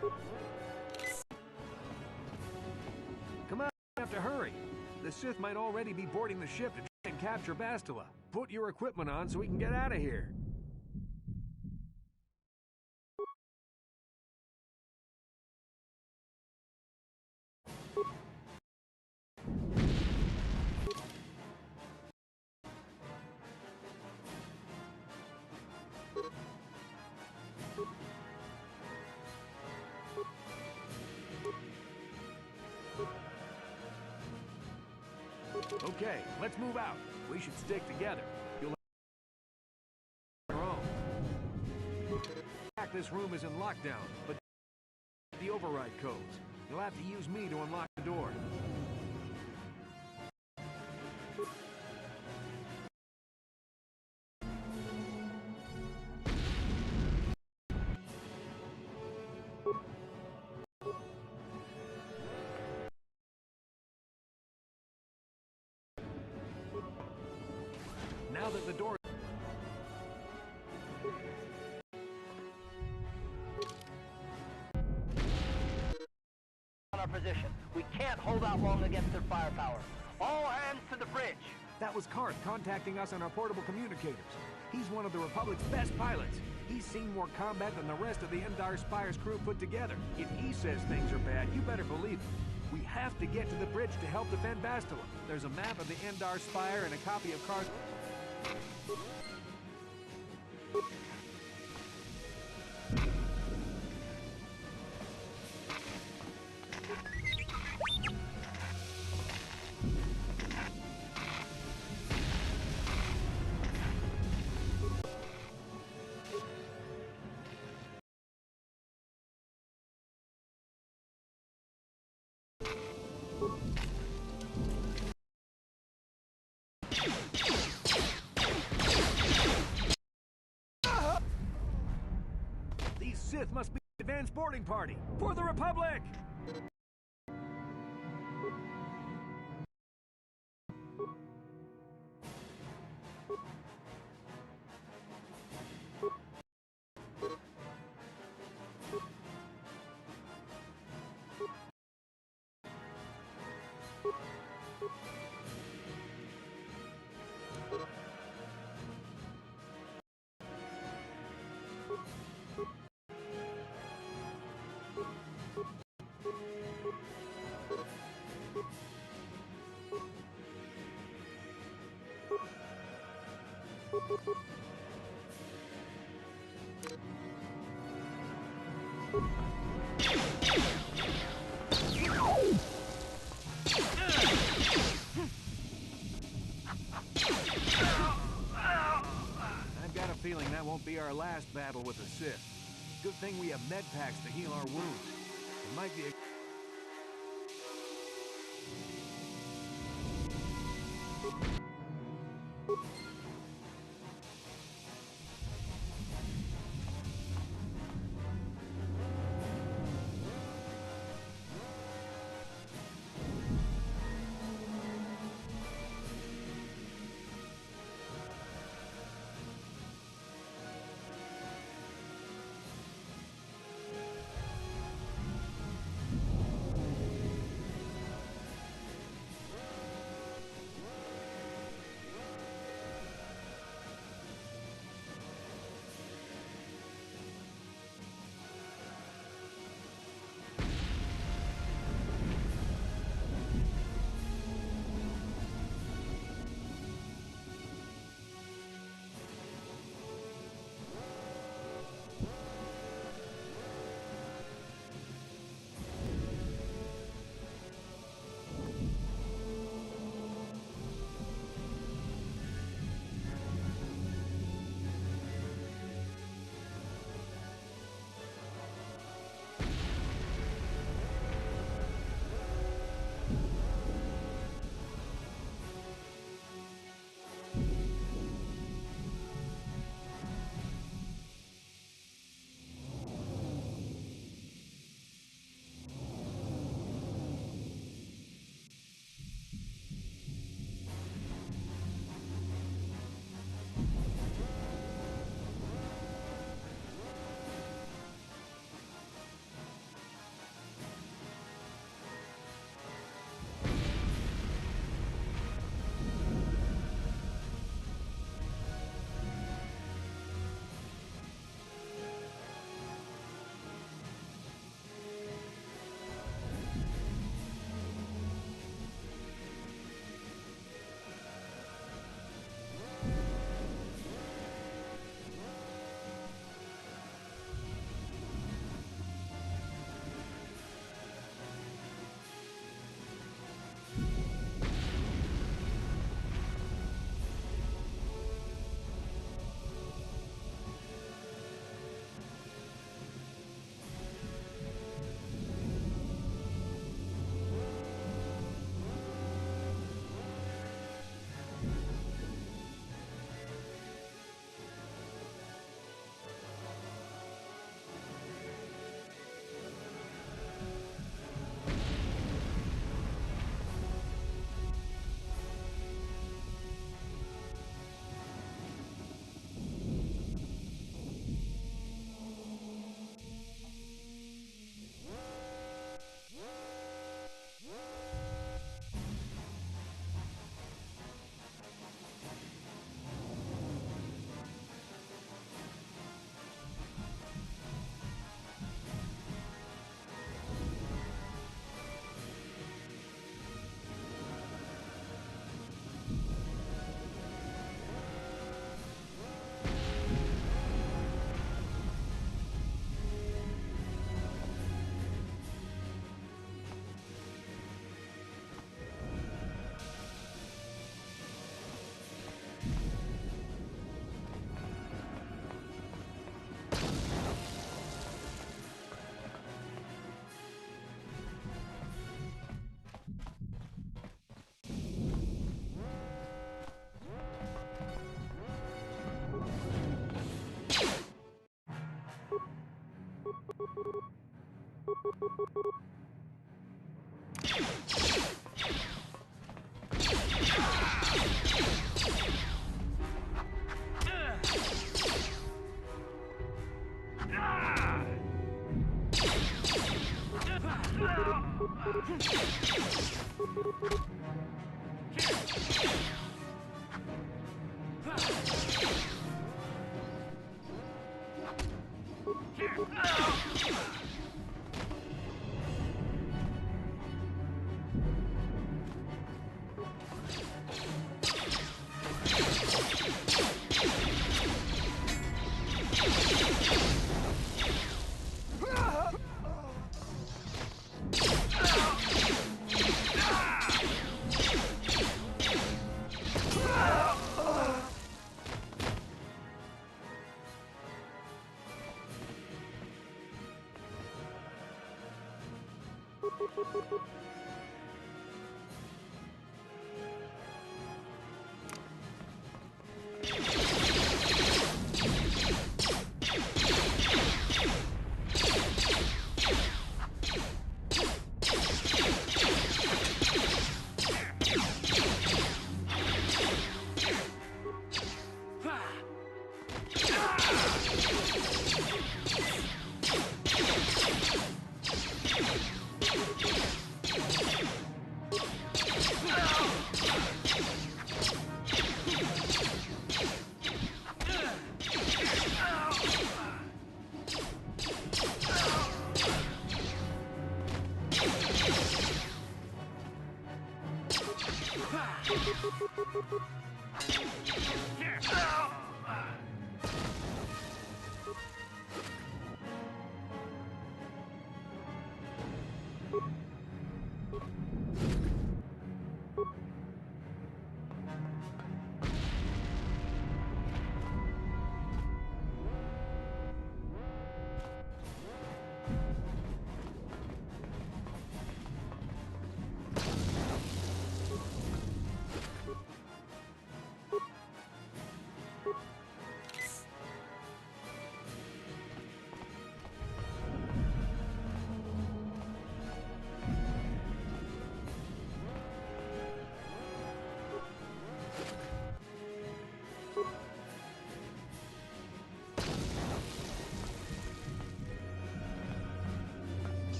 Come on, we have to hurry. The Sith might already be boarding the ship to try and capture Bastila. Put your equipment on so we can get out of here. Okay, let's move out. We should stick together. You'll have your own. This room is in lockdown, but the override codes. You'll have to use me to unlock the door. Now that the door on our position. We can't hold out long against their firepower. All hands to the bridge. That was Karth contacting us on our portable communicators. He's one of the Republic's best pilots. He's seen more combat than the rest of the Endar Spire's crew put together. If he says things are bad, you better believe it. We have to get to the bridge to help defend Bastila. There's a map of the Endar Spire and a copy of Karth. These Sith must be the advanced boarding party for the Republic! I've got a feeling that won't be our last battle with the Sith. Good thing we have med packs to heal our wounds. It might be a...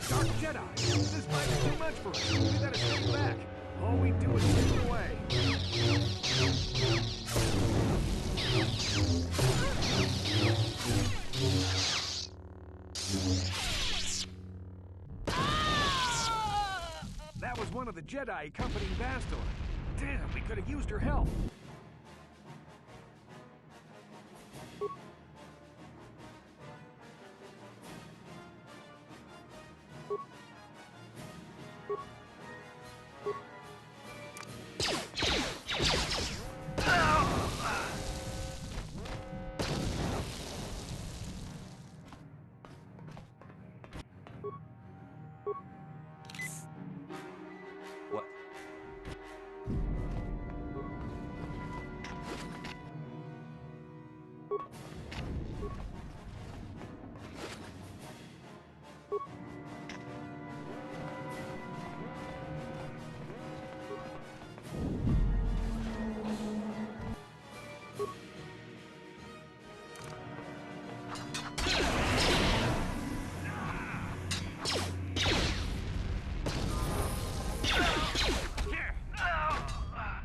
Dark Jedi! This might be too much for us. We gotta stay back. All we do is get away. That was one of the Jedi accompanying Bastila. Damn, we could have used her help. What?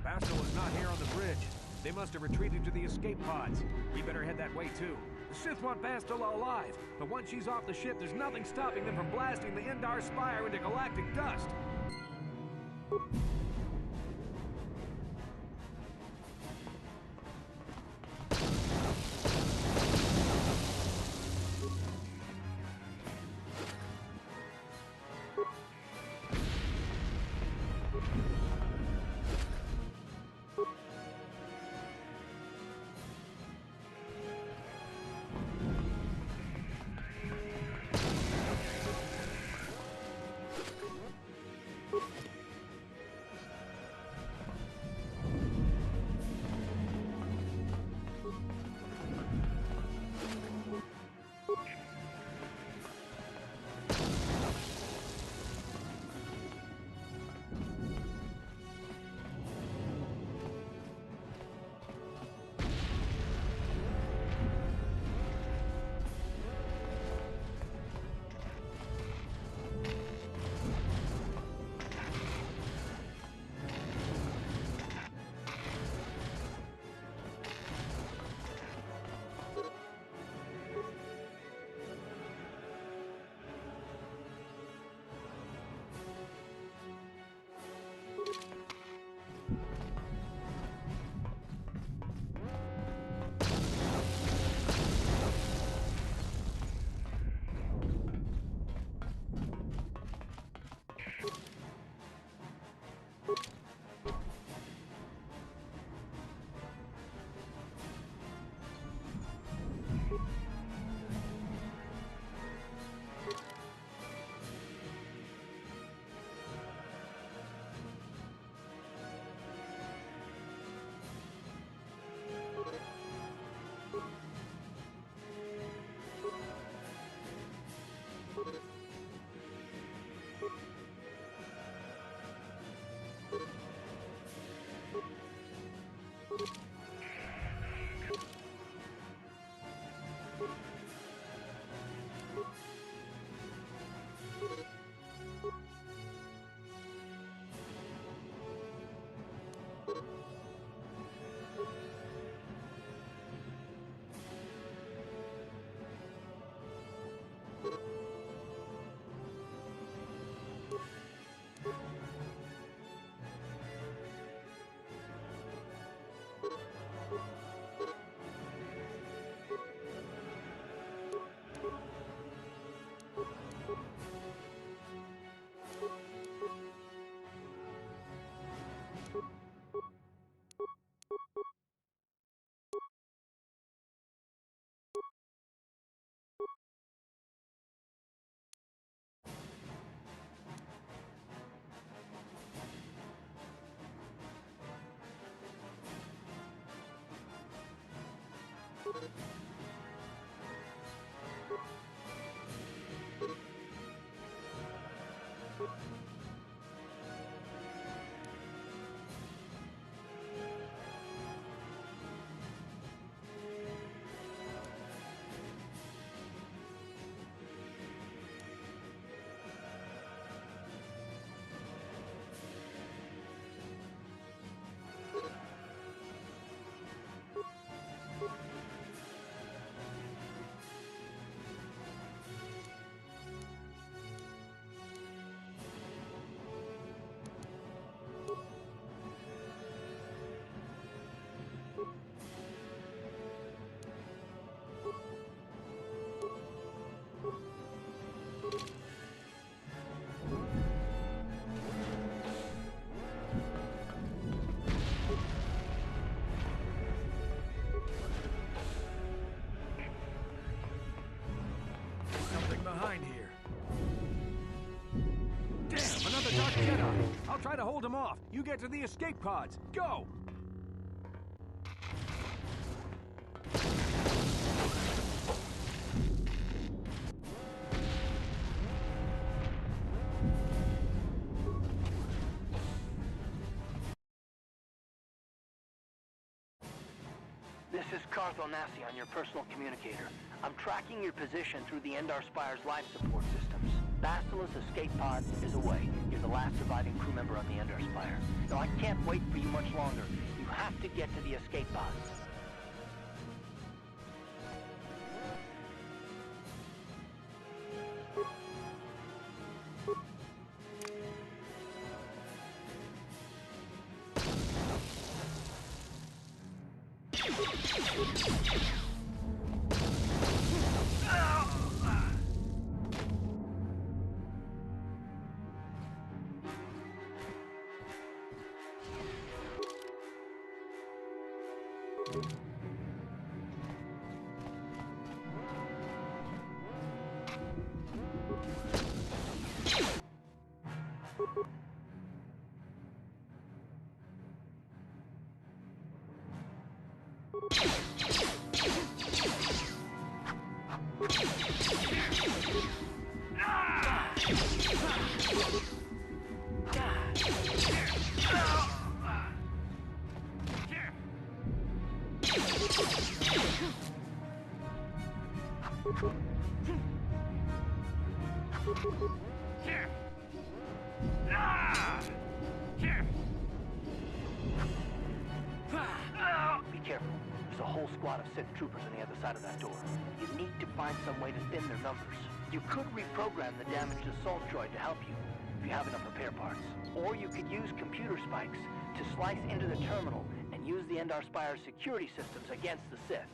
Bastila's not here on the bridge. They must have retreated to the escape pods. We better head that way too. The Sith want Bastila alive, but once she's off the ship, there's nothing stopping them from blasting the Endar Spire into galactic dust. Behind here. Damn, another Dark Jedi. I'll try to hold him off. You get to the escape pods. Go! This is Cartho Nassi on your personal communicator. I'm tracking your position through the Endar Spire's life support systems. Basilisk escape pod is away. You're the last surviving crew member on the Endar Spire. Now I can't wait for you much longer. You have to get to the escape pods. Be careful. There's a whole squad of Sith troopers on the other side of that door. You need to find some way to thin their numbers. You could reprogram the damaged assault droid to help you, if you have enough repair parts. Or you could use computer spikes to slice into the terminal and use the Endar Spire's security systems against the Sith.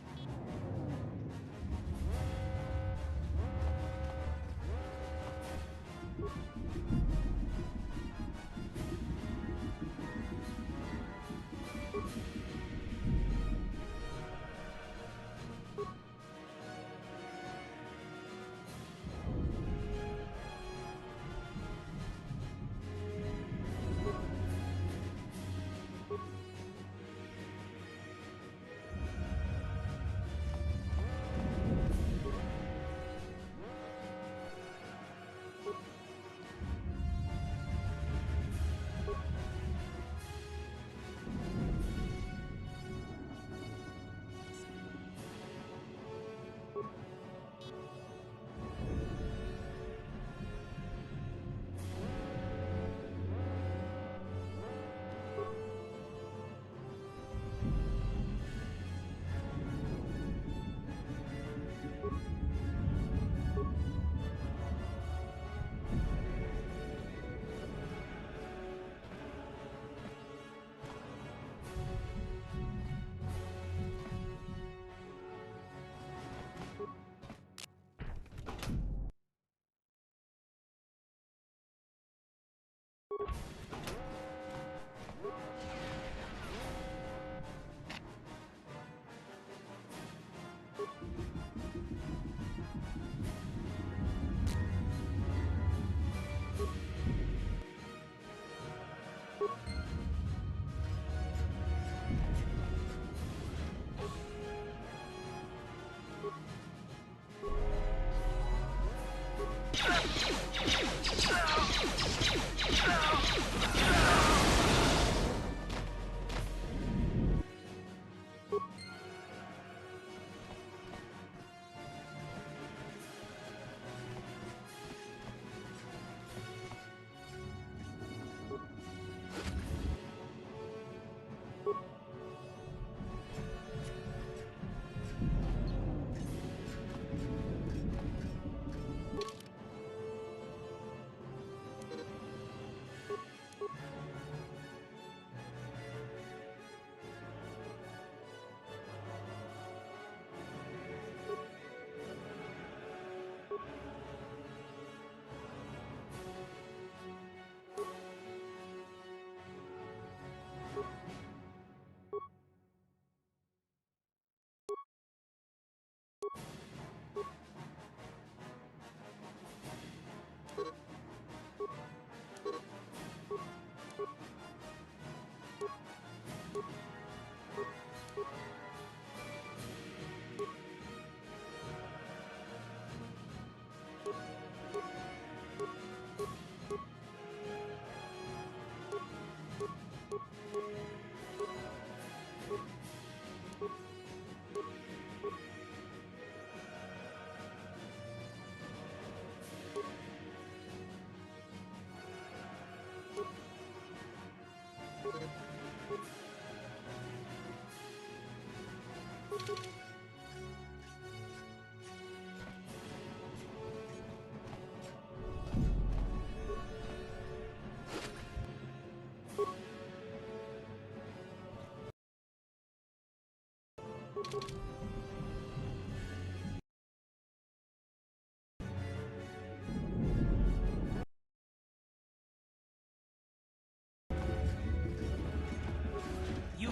You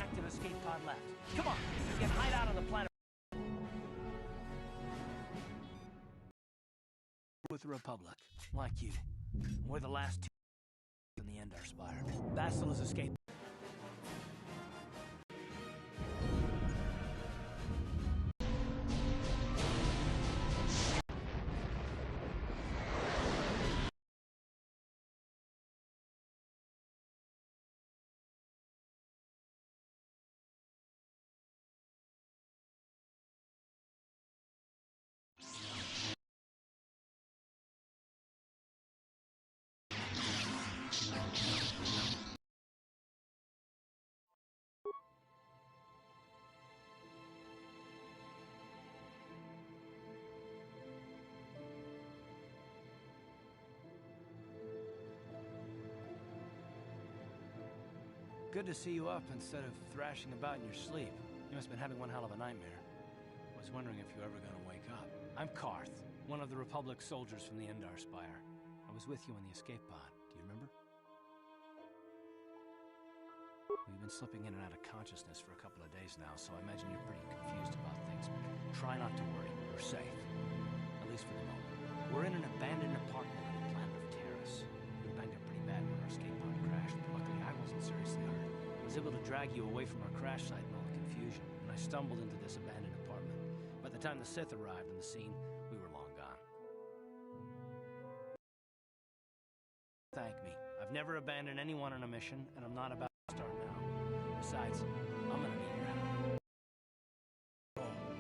active escape pod left. Come on, get hide out on the planet. With the Republic, like you. We're the last two in the Endar Spire. Bastila's escaped. Good to see you up instead of thrashing about in your sleep. You must have been having one hell of a nightmare. I was wondering if you were ever going to wake up. I'm Karth, one of the Republic soldiers from the Endar Spire. I was with you in the escape pod. Do you remember? We've been slipping in and out of consciousness for a couple of days now, so I imagine you're pretty confused about things. But try not to worry. We're safe. At least for the moment. We're in an abandoned apartment on the planet of Terrace. We banged up pretty bad when our escape pod crashed, but luckily I wasn't seriously hurt. I was able to drag you away from our crash site in all the confusion, and I stumbled into this abandoned apartment. By the time the Sith arrived on the scene, we were long gone. Thank me. I've never abandoned anyone on a mission, and I'm not about to start now. Besides, I'm gonna need your help.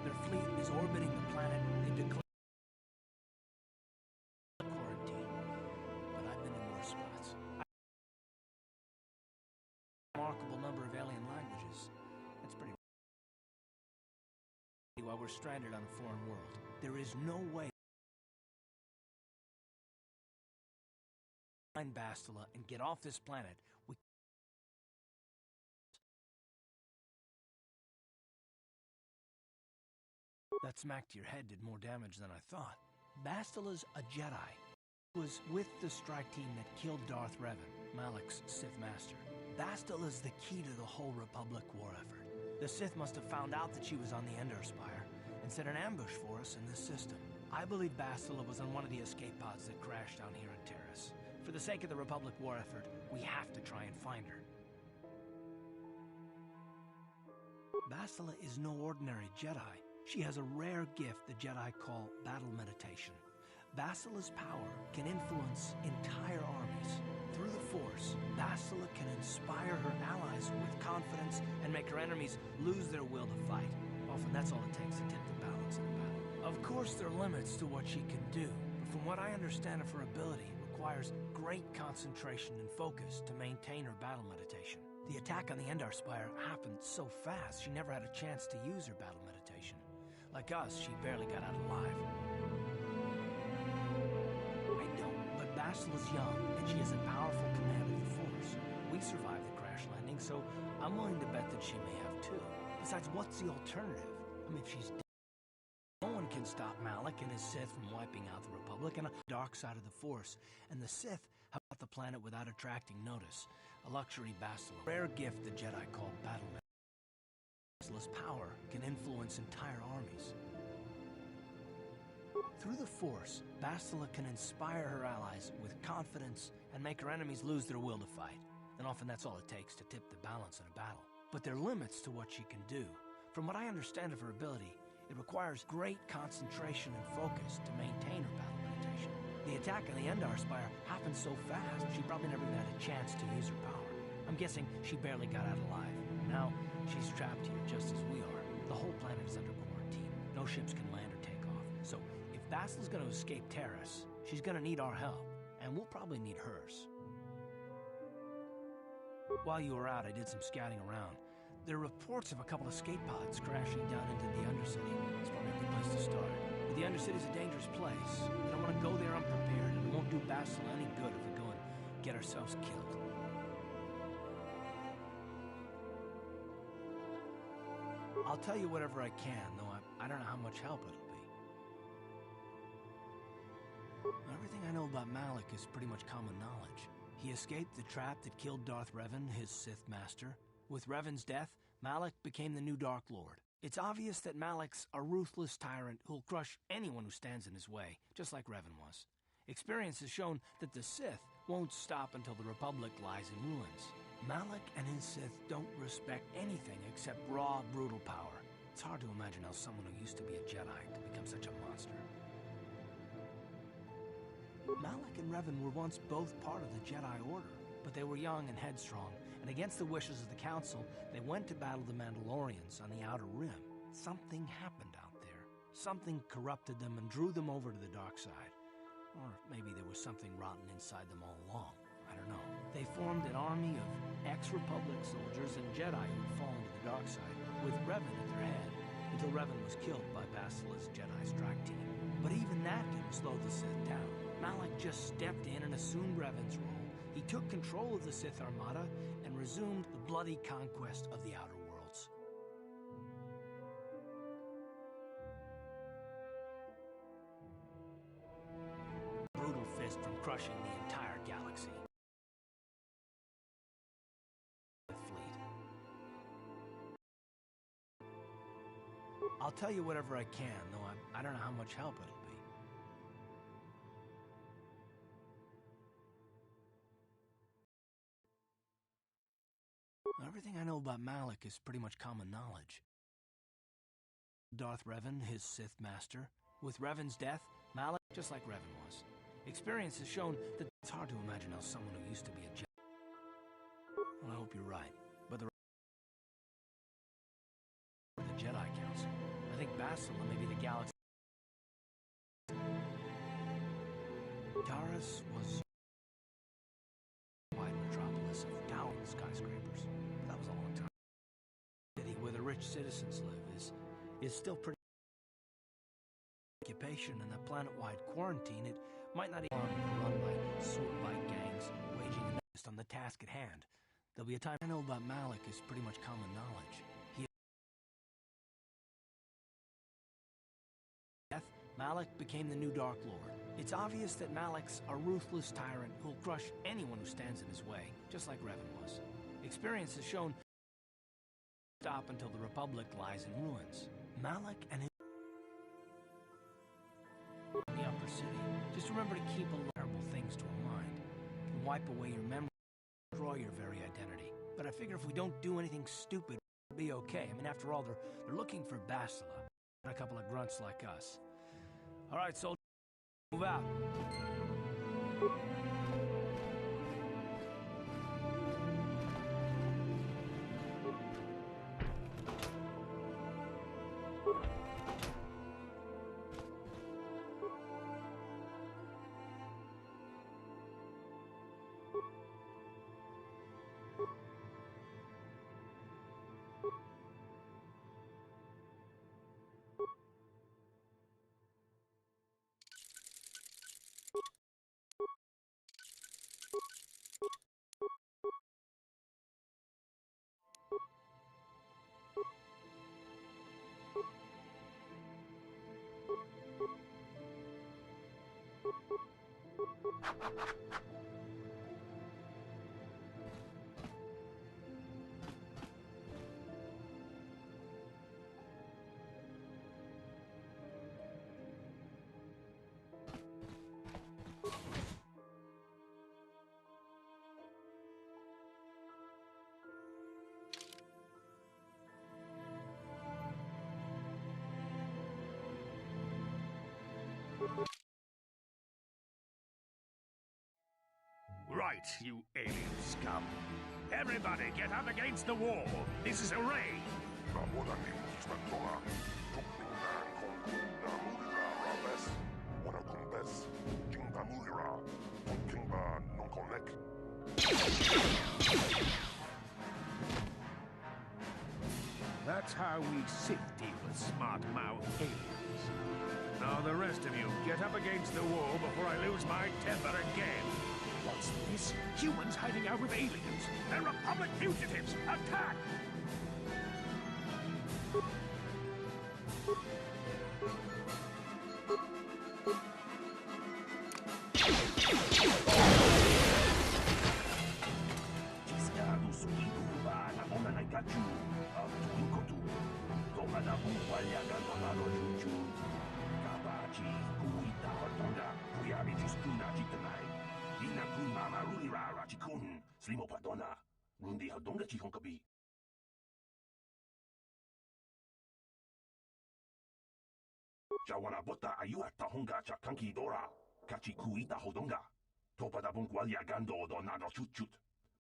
Their fleet is orbiting the planet. They've declared quarantine, but I've been in worse spots. Remarkable number of alien languages. That's pretty. While we're stranded on a foreign world, there is no way to find Bastila and get off this planet. That smack to your head did more damage than I thought. Bastila's a Jedi. He was with the strike team that killed Darth Revan, Malak's Sith Master. Bastila's the key to the whole Republic war effort. The Sith must have found out that she was on the Endar Spire and set an ambush for us in this system. I believe Bastila was on one of the escape pods that crashed down here at Terrace. For the sake of the Republic war effort, we have to try and find her. Bastila is no ordinary Jedi. She has a rare gift the Jedi call battle meditation. Bastila's power can influence entire armies. Through the Force, Bastila can inspire her allies with confidence and make her enemies lose their will to fight. Often that's all it takes to tip the balance in a battle. Of course, there are limits to what she can do, but from what I understand of her ability, it requires great concentration and focus to maintain her battle meditation. The attack on the Endar Spire happened so fast, she never had a chance to use her battle meditation. Like us, she barely got out alive. I don't, but Bastila's young, and she has a powerful command of the Force. We survived the crash landing, so I'm willing to bet that she may have too. Besides, what's the alternative? I mean, if she's dead, no one can stop Malak and his Sith from wiping out the Republic and the dark side of the Force. And the Sith have left the planet without attracting notice. A luxury Bastila. Rare gift the Jedi call battle. Bastila's power can influence entire armies. Through the Force, Bastila can inspire her allies with confidence and make her enemies lose their will to fight. And often that's all it takes to tip the balance in a battle. But there are limits to what she can do. From what I understand of her ability, it requires great concentration and focus to maintain her battle meditation. The attack on the Endar Spire happened so fast, she probably never even had a chance to use her power. I'm guessing she barely got out alive. Now, she's trapped here just as we are. The whole planet is under quarantine. No ships can land or take off. So, if Bastila's going to escape Terrace, she's going to need our help. And we'll probably need hers. While you were out, I did some scouting around. There are reports of a couple of escape pods crashing down into the Undercity. It's probably a good place to start. But the Undercity's a dangerous place. We don't want to go there unprepared, and it won't do Bastila any good if we go and get ourselves killed. I'll tell you whatever I can, though I don't know how much help it'll be. Everything I know about Malak is pretty much common knowledge. He escaped the trap that killed Darth Revan, his Sith master. With Revan's death, Malak became the new Dark Lord. It's obvious that Malak's a ruthless tyrant who'll crush anyone who stands in his way, just like Revan was. Experience has shown that the Sith won't stop until the Republic lies in ruins. Malak and his Sith don't respect anything except raw, brutal power. It's hard to imagine how someone who used to be a Jedi could become such a monster. Malak and Revan were once both part of the Jedi Order, but they were young and headstrong, and against the wishes of the Council, they went to battle the Mandalorians on the Outer Rim. Something happened out there. Something corrupted them and drew them over to the dark side. Or maybe there was something rotten inside them all along. I don't know. They formed an army of ex-Republic soldiers and Jedi who'd fallen to the dark side, with Revan at their head, until Revan was killed by Bastila's Jedi strike team. But even that didn't slow the Sith down. Malak just stepped in and assumed Revan's role. He took control of the Sith Armada and resumed the bloody conquest of the Outer Worlds. Brutal fist from crushing the entire galaxy. The fleet. I'll tell you whatever I can, though I don't know how much help it'll be. Everything I know about Malak is pretty much common knowledge. Darth Revan, his Sith master. With Revan's death, Malak, just like Revan was. Experience has shown that it's hard to imagine how someone who used to be a Jedi. Well, I hope you're right, but the Jedi Council. I think Bastila may be the galaxy. Taris was a wide metropolis of towering skyscrapers. That was a long time. The city where the rich citizens live is still pretty. Occupation and the planet-wide quarantine, it might not even run by sword-like gangs waging an interest on the task at hand. There'll be a time I know about Malak is pretty much common knowledge. Malak became the new Dark Lord. It's obvious that Malak's a ruthless tyrant who'll crush anyone who stands in his way, just like Revan was. Experience has shown stop until the Republic lies in ruins. Malak and his in the upper city. Just remember to keep terrible things to a mind. It can wipe away your memory, destroy your very identity. But I figure if we don't do anything stupid, we'll be okay. I mean, after all, they're looking for Bastila. a couple of grunts like us. All right, soldier, move out. Right, you alien scum. Everybody get up against the wall. This is a raid. That's how we sit deal with smart-mouthed aliens. Now the rest of you, get up against the wall before I lose my temper again. What's this? Humans hiding out with aliens. They're Republic fugitives. Attack! Jawana bota ayuata honga cha kanki dora. Kachi kuita hodonga. Topa da bunkwalya gando do nado chut.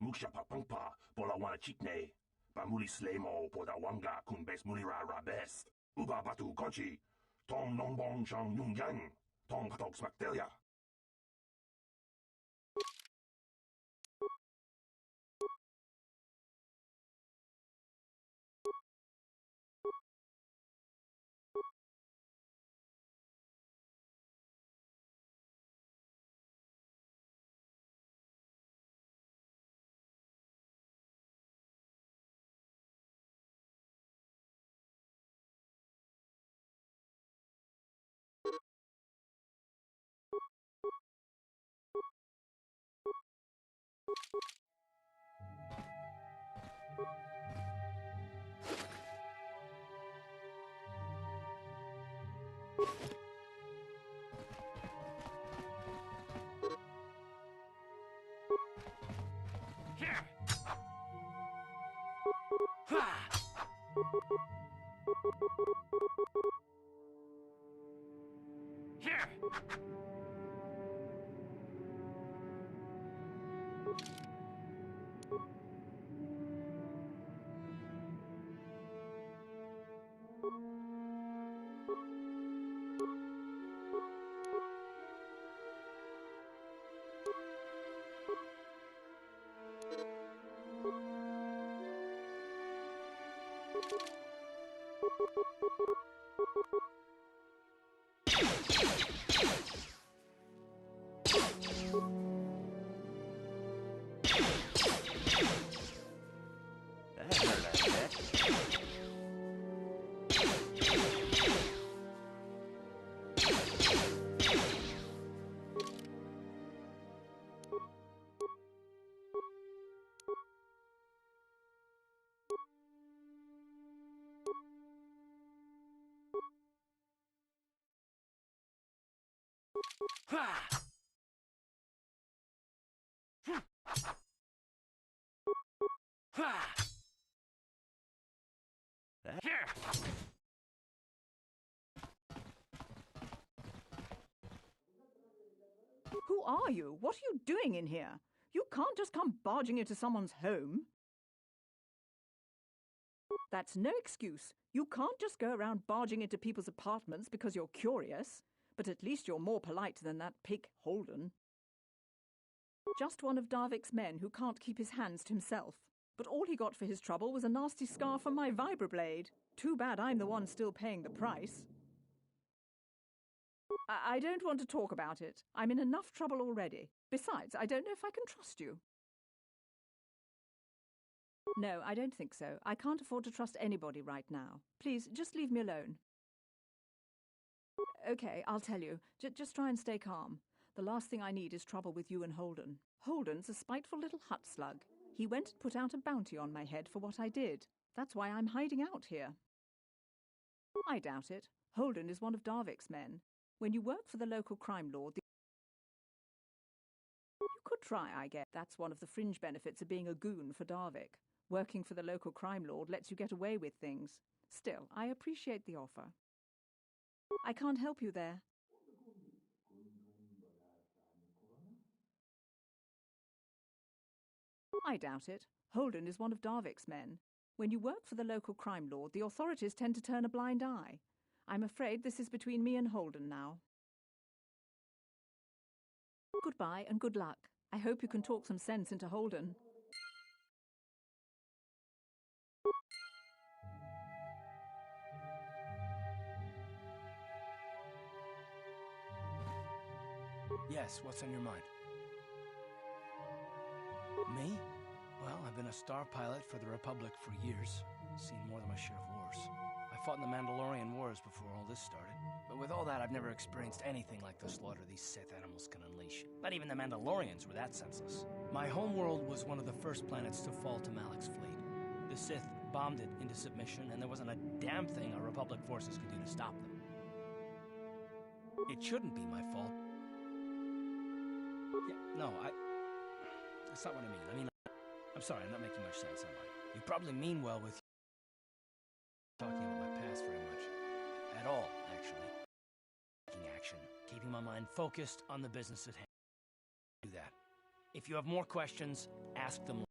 Muksha papangpa pola wana chikne. Pamuli slemo poda wanga kun bes mulira rabest. Uba batu konchi. Tong nongbong shang yung yang. Tong patok smaktelia. Who are you? What are you doing in here? You can't just come barging into someone's home. That's no excuse. You can't just go around barging into people's apartments because you're curious. But at least you're more polite than that pig Holden. Just one of Darvik's men who can't keep his hands to himself. But all he got for his trouble was a nasty scar from my vibroblade. Too bad I'm the one still paying the price. I don't want to talk about it. I'm in enough trouble already. Besides, I don't know if I can trust you. No, I don't think so. I can't afford to trust anybody right now. Please, just leave me alone. Okay, I'll tell you. Just try and stay calm. The last thing I need is trouble with you and Holden. Holden's a spiteful little hut slug. He went and put out a bounty on my head for what I did. That's why I'm hiding out here. I doubt it. Holden is one of Darvik's men. When you work for the local crime lord, you could try, I guess. That's one of the fringe benefits of being a goon for Darvik. Working for the local crime lord lets you get away with things. Still, I appreciate the offer. I can't help you there. I doubt it. Holden is one of Darvik's men. When you work for the local crime lord, the authorities tend to turn a blind eye. I'm afraid this is between me and Holden now. Goodbye and good luck. I hope you can talk some sense into Holden. Yes, what's on your mind? Me? Well, I've been a star pilot for the Republic for years. Seen more than my share of wars. I fought in the Mandalorian Wars before all this started. But with all that, I've never experienced anything like the slaughter these Sith animals can unleash. Not even the Mandalorians were that senseless. My homeworld was one of the first planets to fall to Malak's fleet. The Sith bombed it into submission, and there wasn't a damn thing our Republic forces could do to stop them. It shouldn't be my fault. Yeah, no, that's not what I mean. I'm sorry, I'm not making much sense, am I? You probably mean well with talking about my past very much. At all, actually. Taking action. Keeping my mind focused on the business at hand. Do that. If you have more questions, ask them.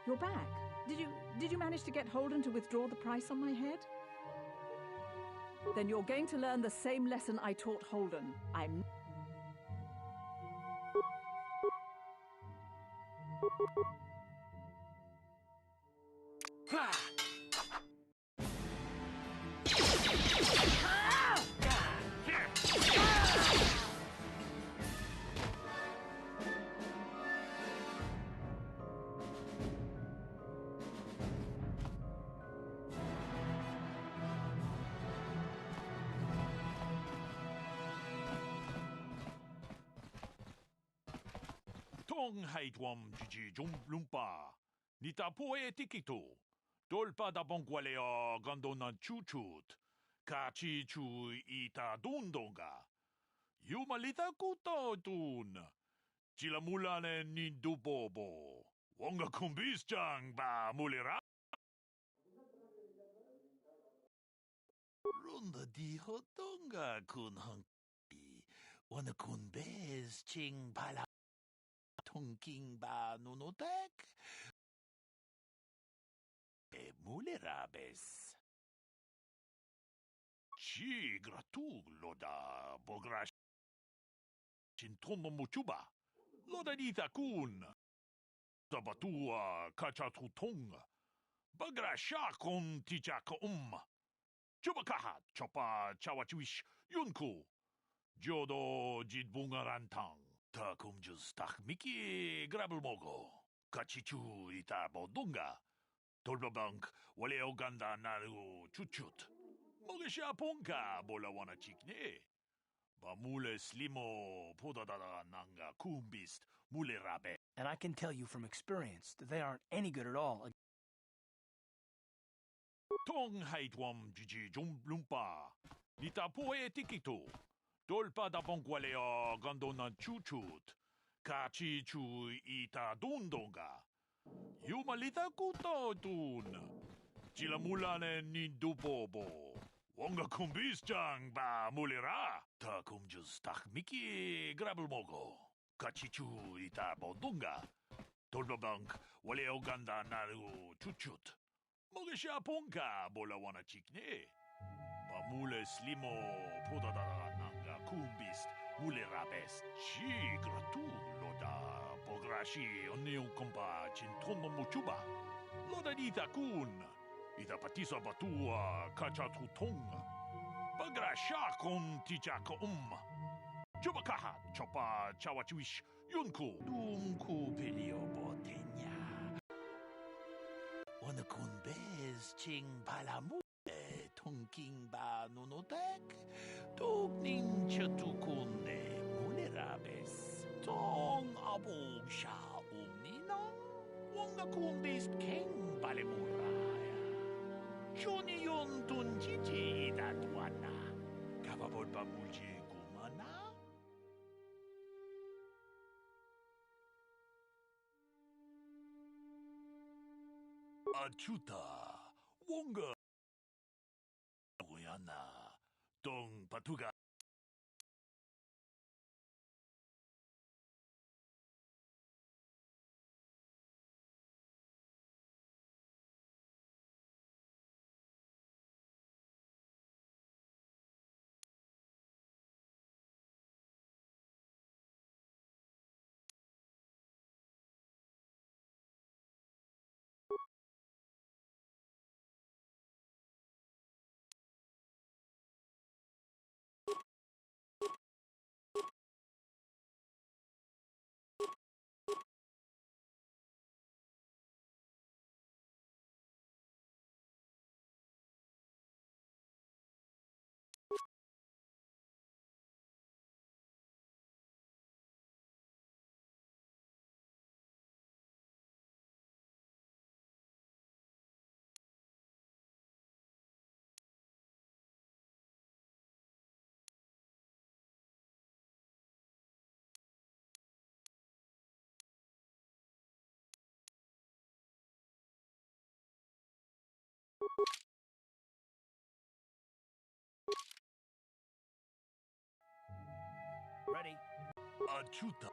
You're back. Did you manage to get Holden to withdraw the price on my head? Then you're going to learn the same lesson I taught Holden. I'm... Tong haitwam jiji lumpa. Nita poe tikito. Dolpa da bongualeo gondona chuchut. Kachi chu ita dundonga. Yumalita kuto tun. Chilamulane nindubobo. Wonga kumbis chang ba mulira. Runda di hotonga kun hunky. Wana kun bez ching pala. Tonking ba nunotek. E mulerabes. Chi gratug loda bogrash. Chintono muchuba. Loda dita kun. Sabatua kachatutong. Bagrasha kon tichak Chubakahat chopa chawachuish yunku. Jodo jidbungarantang. Takum justak miki grabelmogo. Kachichu ita bodunga. Tolbabank wale oganda naru chuchut. Mogesha ponka bola wana chikne. Bamule slimo podadada nanga kumbist mule rabe. And I can tell you from experience that they aren't any good at all. Tong haitwam jiji lumpa. Nita poe tikito. Dolpa da bongualeo gondona chuchut. Kachi chu ita dundonga. Yumalita kuto tun. Chilamulane nindubobo. Wonga kumbis chang ba mulira. Takum justak miki grabelmogo. Kachichu ita bodunga. Tolbabank wale oganda naru chuchut. Mogesha ponka bola wana chikne. Bamule slimo podadada nanga kumbist mule rabes. Chi gratu loda bograshi oneu kompa chintono muchuba. Loda dita kun. Ida patisa batua kachatutonga. Bagrasha kon tichak Chubakaha chopa chawachuish yunku. Dunku pelio botenya. Wana kun bez ching palamu. Tonking ba nunotek. Tugning chatukunde mulerabes. Tong abog sha umninang. Wanga kumbist king balemuraya. Shoni yon tun jiji datwana. Kababol ba mulji kumana? Achuta. Wonga. Oyana. Tong patuga. Ready? Achuta.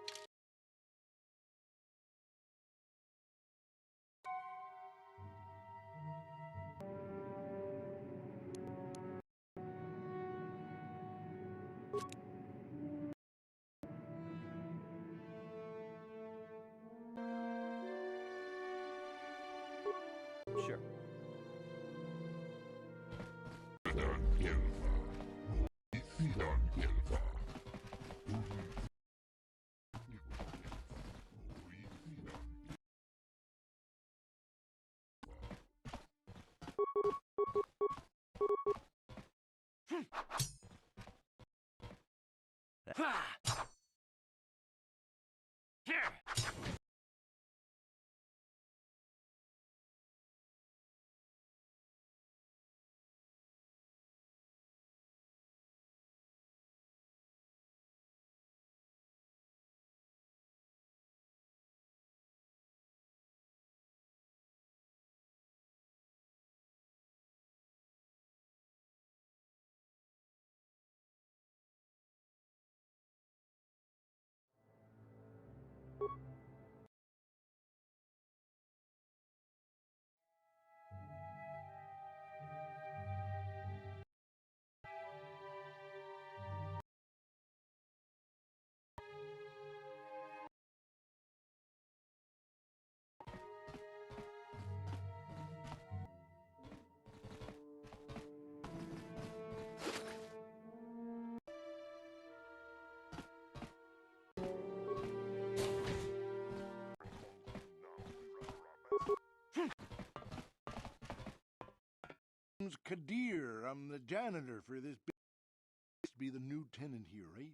Name's Kadir. I'm the janitor for this to be the new tenant here, right?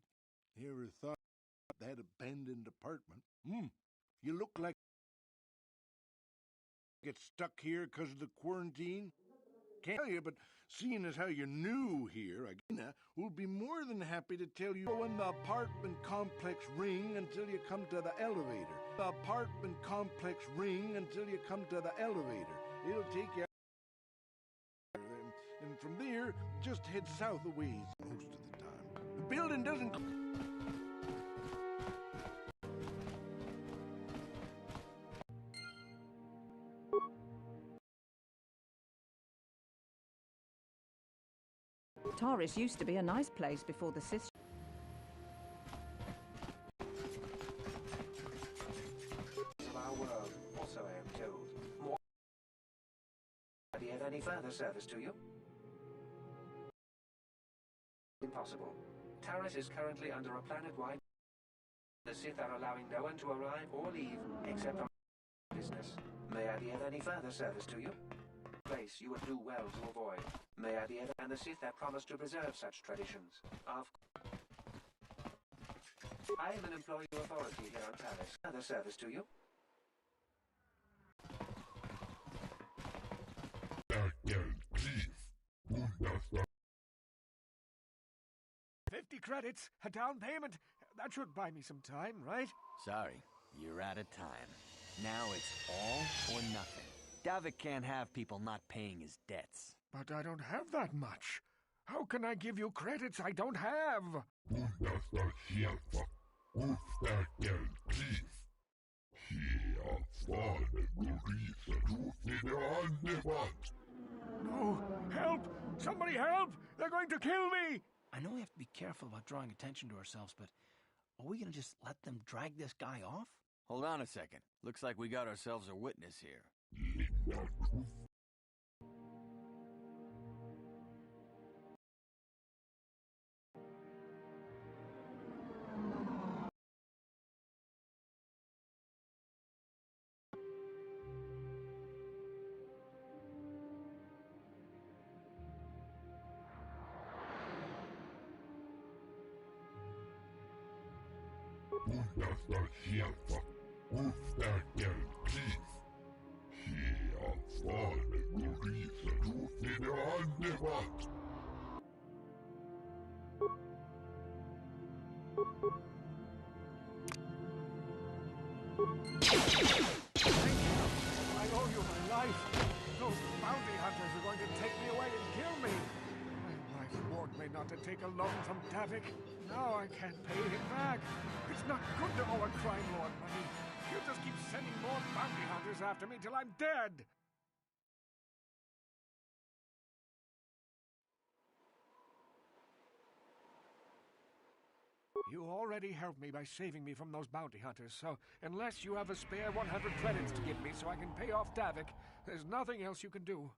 You ever thought that abandoned apartment? You look like get stuck here because of the quarantine? Can't tell you, but seeing as how you're new here, we'll be more than happy to tell you in the apartment complex ring until you come to the elevator. The apartment complex ring until you come to the elevator. It'll take you and from there, just head south a ways most of the time. The building doesn't... Taurus used to be a nice place before the Sith... Of our world, also I am told. More... Do you have any further service to you? Impossible. Taurus is currently under a planet-wide... The Sith are allowing no one to arrive or leave, except on business. May I be of any further service to you? Place you would do well to avoid. May I be of... And the Sith have promised to preserve such traditions. I am an employee authority here on Taurus. Further service to you? 50 credits, a down payment. That should buy me some time, right? Sorry, you're out of time. Now it's all or nothing. Davik can't have people not paying his debts. But I don't have that much. How can I give you credits I don't have? No! Help! Somebody help! They're going to kill me! I know we have to be careful about drawing attention to ourselves, but are we gonna just let them drag this guy off? Hold on a second. Looks like we got ourselves a witness here. I owe you my life. Those bounty hunters are going to take me away and kill me. My wife warned me not to take a loan from Davik. Now I can't pay him back. It's not good to owe a crime lord money. He'll just keep sending more bounty hunters after me till I'm dead. You already helped me by saving me from those bounty hunters, so unless you have a spare 100 credits to give me so I can pay off Davik, there's nothing else you can do.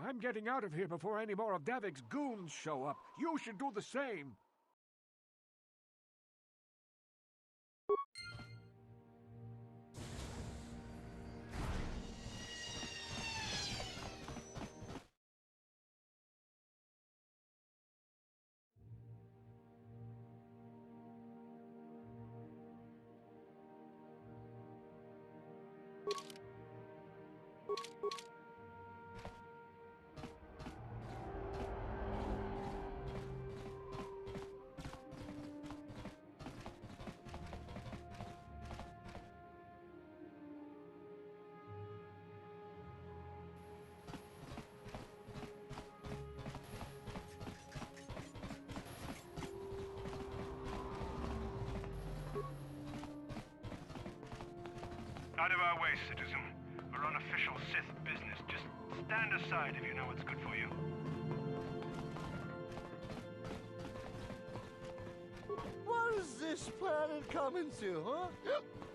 I'm getting out of here before any more of Davik's goons show up. You should do the same. Out of our way, citizen. We're on official Sith business. Just stand aside if you know what's good for you. What is this planet coming to, huh?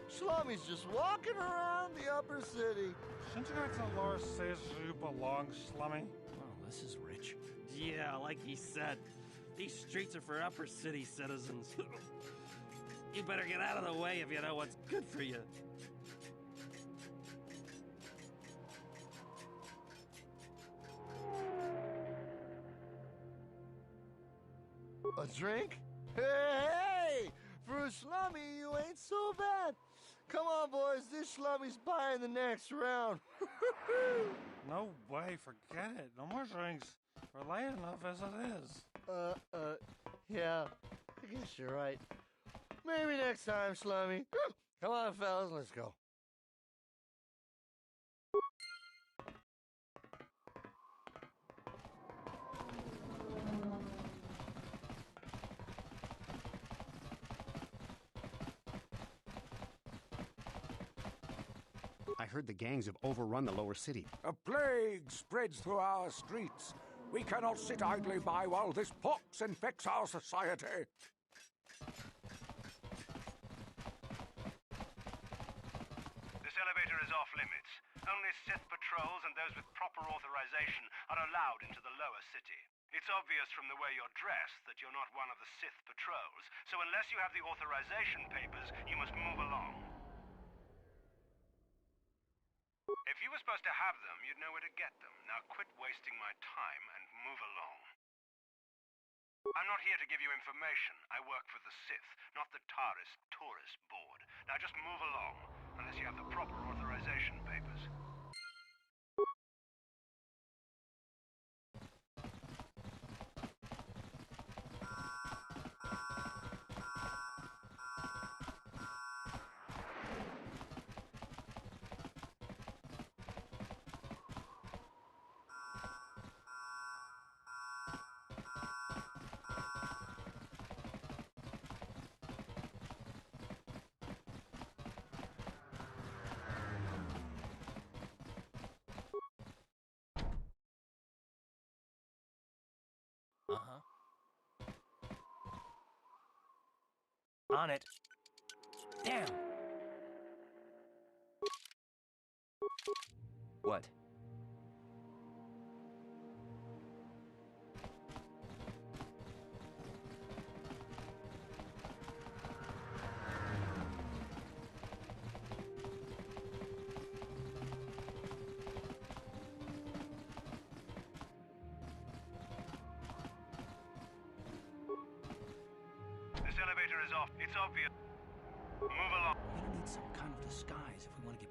Shlommy's just walking around the upper city. Shouldn't the law says you belong, Slummy? Oh, this is rich. Yeah, like he said, these streets are for upper city citizens. You better get out of the way if you know what's good for you. A drink? Hey! For a Shlummy, you ain't so bad. Come on, boys. This Shlummy's buying the next round. No way, forget it. No more drinks. We're late enough as it is. Yeah. I guess you're right. Maybe next time, Slummy. Come on, fellas, let's go. I heard the gangs have overrun the lower city. A plague spreads through our streets. We cannot sit idly by while this pox infects our society. This elevator is off limits. Only Sith patrols and those with proper authorization are allowed into the lower city. It's obvious from the way you're dressed that you're not one of the Sith patrols, so unless you have the authorization papers, you must move along. If you were supposed to have them, you'd know where to get them. Now quit wasting my time and move along. I'm not here to give you information. I work for the Sith, not the Taris Tourist Board. Now just move along, unless you have the proper authorization papers. Uh-huh. On it. Damn! What? This elevator is off. It's obvious. Move along. We're gonna need some kind of disguise if we want to get...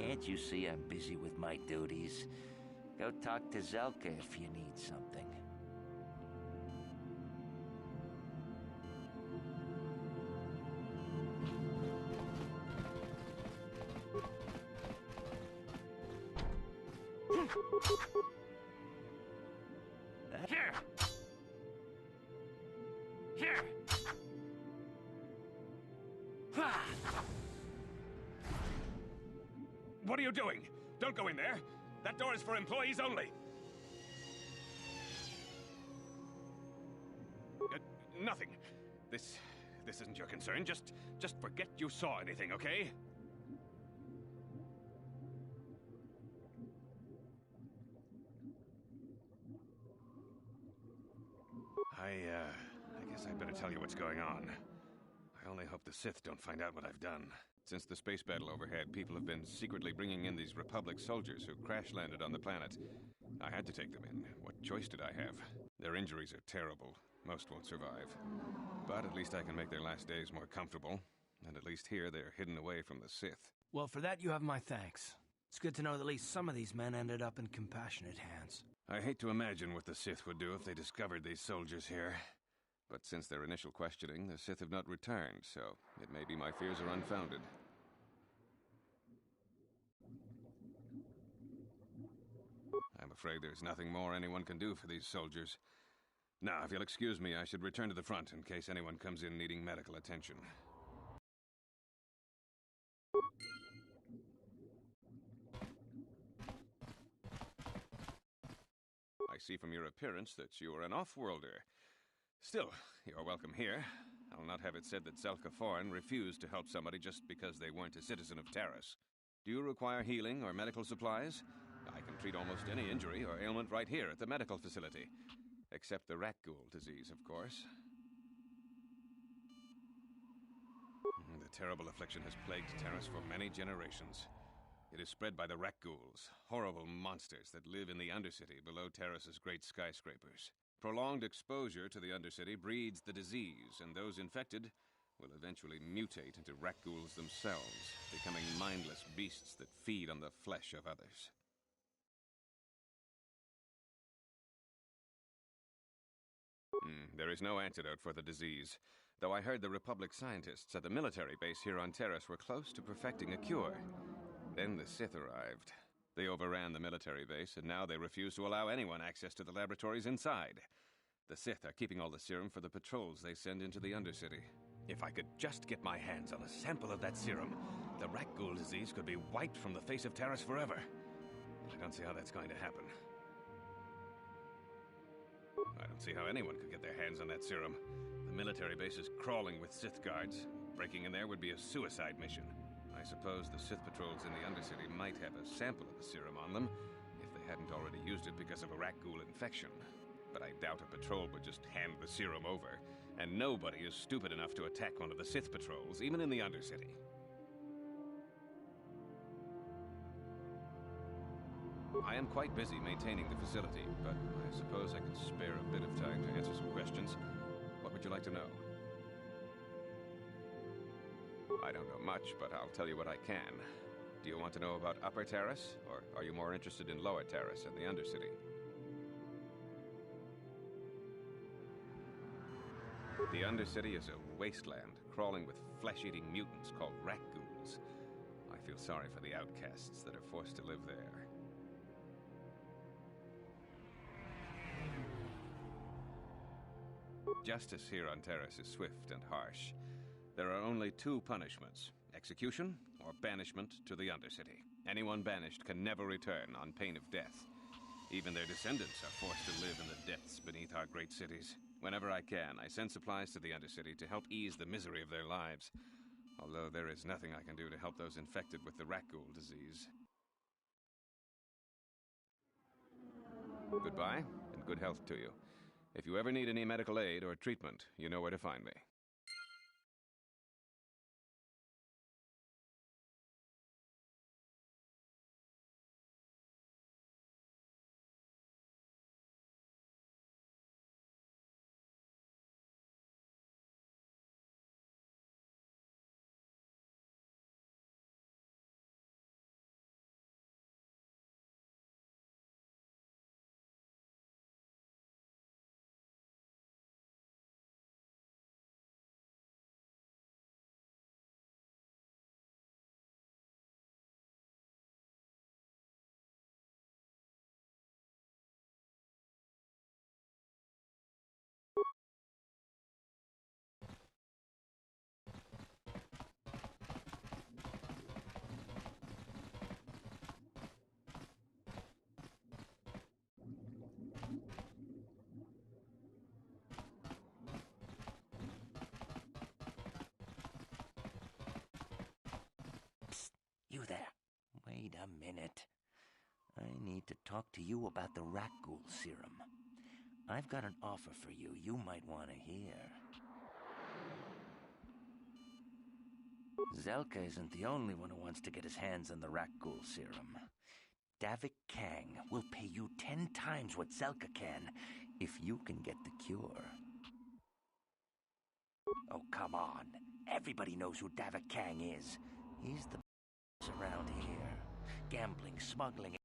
Can't you see I'm busy with my duties? Go talk to Zelka if you need something. Here! Here! What are you doing? Don't go in there. That door is for employees only. Nothing. This isn't your concern. Just forget you saw anything, okay? I guess I'd better tell you what's going on. I only hope the Sith don't find out what I've done. Since the space battle overhead, people have been secretly bringing in these Republic soldiers who crash-landed on the planet. I had to take them in. What choice did I have? Their injuries are terrible. Most won't survive. But at least I can make their last days more comfortable. And at least here, they're hidden away from the Sith. Well, for that, you have my thanks. It's good to know that at least some of these men ended up in compassionate hands. I hate to imagine what the Sith would do if they discovered these soldiers here. But since their initial questioning, the Sith have not returned, so it may be my fears are unfounded. I'm afraid there's nothing more anyone can do for these soldiers. Now, if you'll excuse me, I should return to the front in case anyone comes in needing medical attention. I see from your appearance that you are an off-worlder. Still, you're welcome here. I'll not have it said that Zelka Foreign refused to help somebody just because they weren't a citizen of Taris. Do you require healing or medical supplies? I can treat almost any injury or ailment right here at the medical facility. Except the rat ghoul disease, of course. The terrible affliction has plagued Taris for many generations. It is spread by the rat ghouls, horrible monsters that live in the Undercity below Taris's great skyscrapers. Prolonged exposure to the Undercity breeds the disease, and those infected will eventually mutate into rat ghouls themselves, becoming mindless beasts that feed on the flesh of others. There is no antidote for the disease, though I heard the Republic scientists at the military base here on Taris were close to perfecting a cure. Then the Sith arrived. They overran the military base, and now they refuse to allow anyone access to the laboratories inside. The Sith are keeping all the serum for the patrols they send into the Undercity. If I could just get my hands on a sample of that serum, the rat ghoul disease could be wiped from the face of Taris forever. I don't see how that's going to happen. I don't see how anyone could get their hands on that serum. The military base is crawling with Sith guards. Breaking in there would be a suicide mission. I suppose the Sith patrols in the Undercity might have a sample of the serum on them, if they hadn't already used it because of a rat ghoul infection. But I doubt a patrol would just hand the serum over, and nobody is stupid enough to attack one of the Sith patrols, even in the Undercity. I am quite busy maintaining the facility, but I suppose I could spare a bit of time to answer some questions. What would you like to know? I don't know much, but I'll tell you what I can. Do you want to know about Upper Taris, or are you more interested in Lower Taris and the Undercity? The Undercity is a wasteland, crawling with flesh-eating mutants called rat ghouls. I feel sorry for the outcasts that are forced to live there. Justice here on Taris is swift and harsh. There are only two punishments: execution or banishment to the Undercity. Anyone banished can never return on pain of death. Even their descendants are forced to live in the depths beneath our great cities. Whenever I can, I send supplies to the Undercity to help ease the misery of their lives. Although there is nothing I can do to help those infected with the rat ghoul disease. Goodbye, and good health to you. If you ever need any medical aid or treatment, you know where to find me. a minute. I need to talk to you about the rat ghoul serum. I've got an offer for you might want to hear. Zelka isn't the only one who wants to get his hands on the rat ghoul serum. Davik Kang will pay you 10 times what Zelka can if you can get the cure. Oh, come on. Everybody knows who Davik Kang is. He's the boss around here. Gambling, smuggling,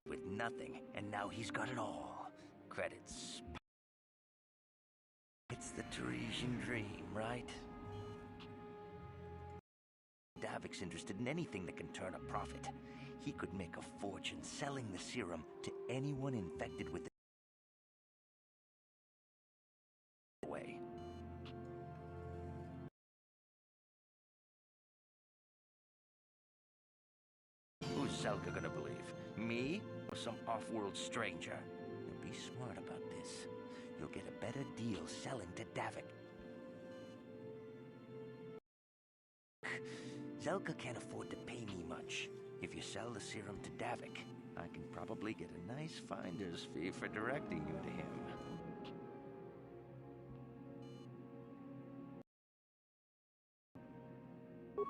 with nothing, and now he's got it all. Credits. It's the Parisian dream, right? Davik's interested in anything that can turn a profit. He could make a fortune selling the serum to anyone infected with the way. Who's Zelka gonna believe? Me or some off-world stranger? You'll be smart about this. You'll get a better deal selling to Davik. Zelka can't afford to pay me much. If you sell the serum to Davik, I can probably get a nice finder's fee for directing you to him.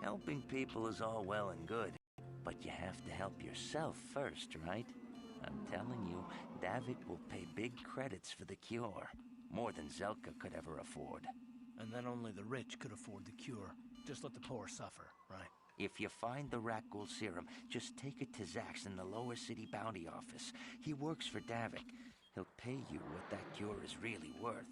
Helping people is all well and good, but you have to help yourself first, right? I'm telling you, Davik will pay big credits for the cure. More than Zelka could ever afford. And then only the rich could afford the cure. Just let the poor suffer, right? If you find the rat ghoul serum, just take it to Zax in the lower city bounty office. He works for Davik. He'll pay you what that cure is really worth.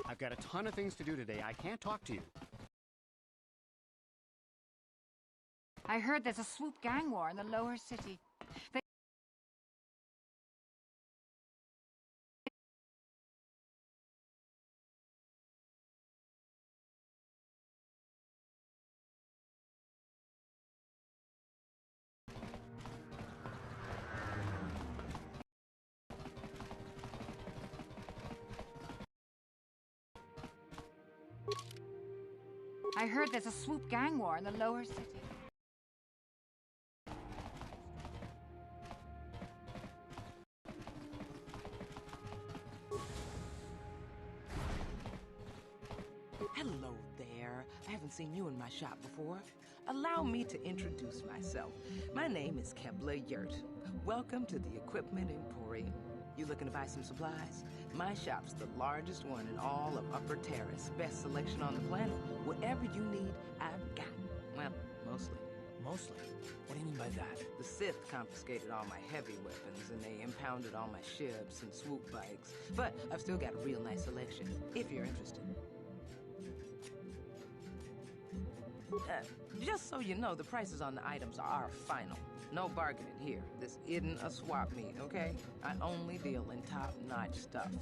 I've got a ton of things to do today. I can't talk to you. I heard there's a swoop gang war in the lower city. I heard there's a swoop gang war in the lower city. Hello there. I haven't seen you in my shop before. Allow me to introduce myself. My name is Kebla Yurt. Welcome to the Equipment Emporium. You looking to buy some supplies? My shop's the largest one in all of Upper Terrace. Best selection on the planet. Whatever you need, I've got. Well, mostly. Mostly? What do you mean by that? The Sith confiscated all my heavy weapons, and they impounded all my ships and swoop bikes. But I've still got a real nice selection, if you're interested. Just so you know, the prices on the items are final. No bargaining here. This isn't a swap meet, okay? I only deal in top-notch stuff.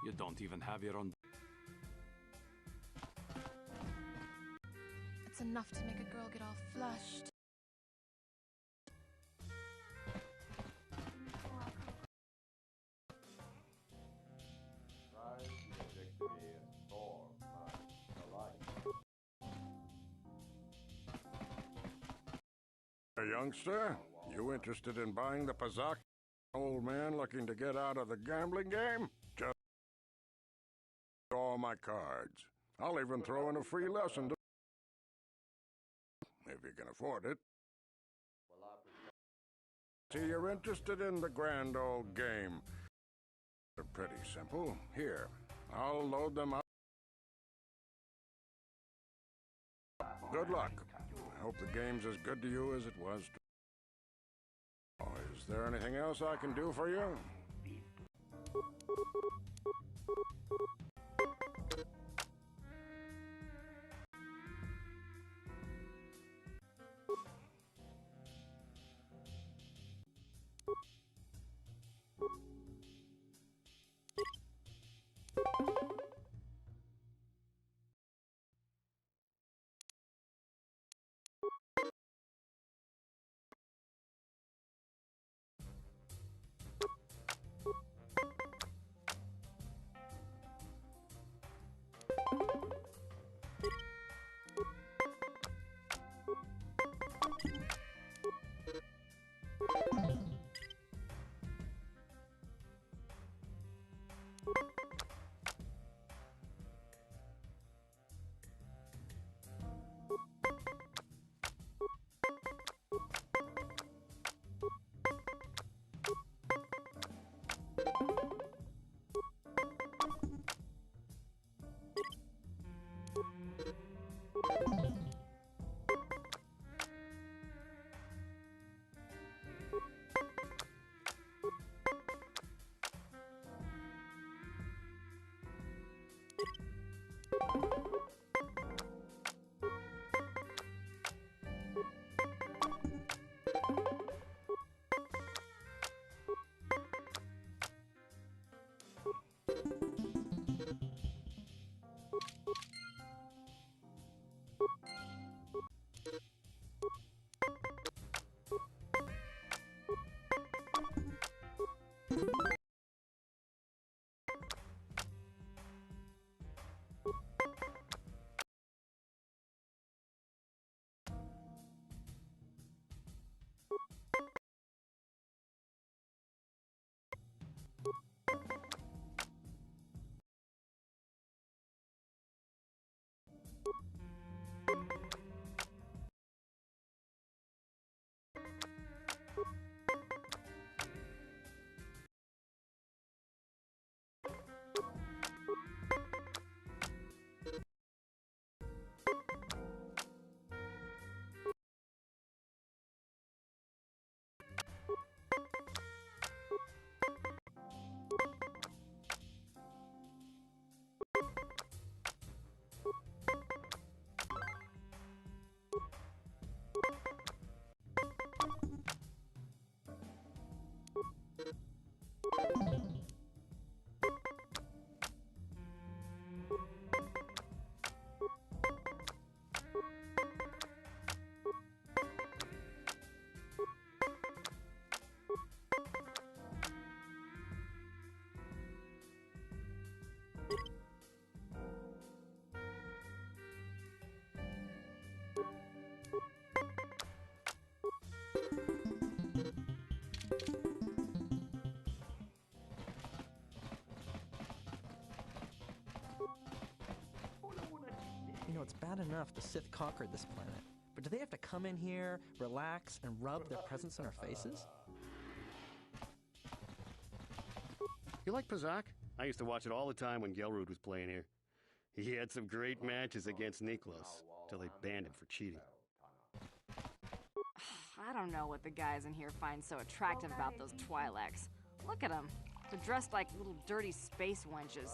You don't even have your own. It's enough to make a girl get all flushed. Hey, youngster, you interested in buying the Pazak? Old man looking to get out of the gambling game? Just all my cards. I'll even throw in a free lesson to if you can afford it. See, you're interested in the grand old game. They're pretty simple. Here, I'll load them up. Good luck. I hope the game's as good to you as it was to... Oh, is there anything else I can do for you? enough the Sith conquered this planet. But do they have to come in here, relax, and rub their presence in our faces? You like Pazak? I used to watch it all the time when Gelrud was playing here. He had some great matches against Niklas, till they banned him for cheating. I don't know what the guys in here find so attractive about those Twi'leks. Look at them. They're dressed like little dirty space wenches.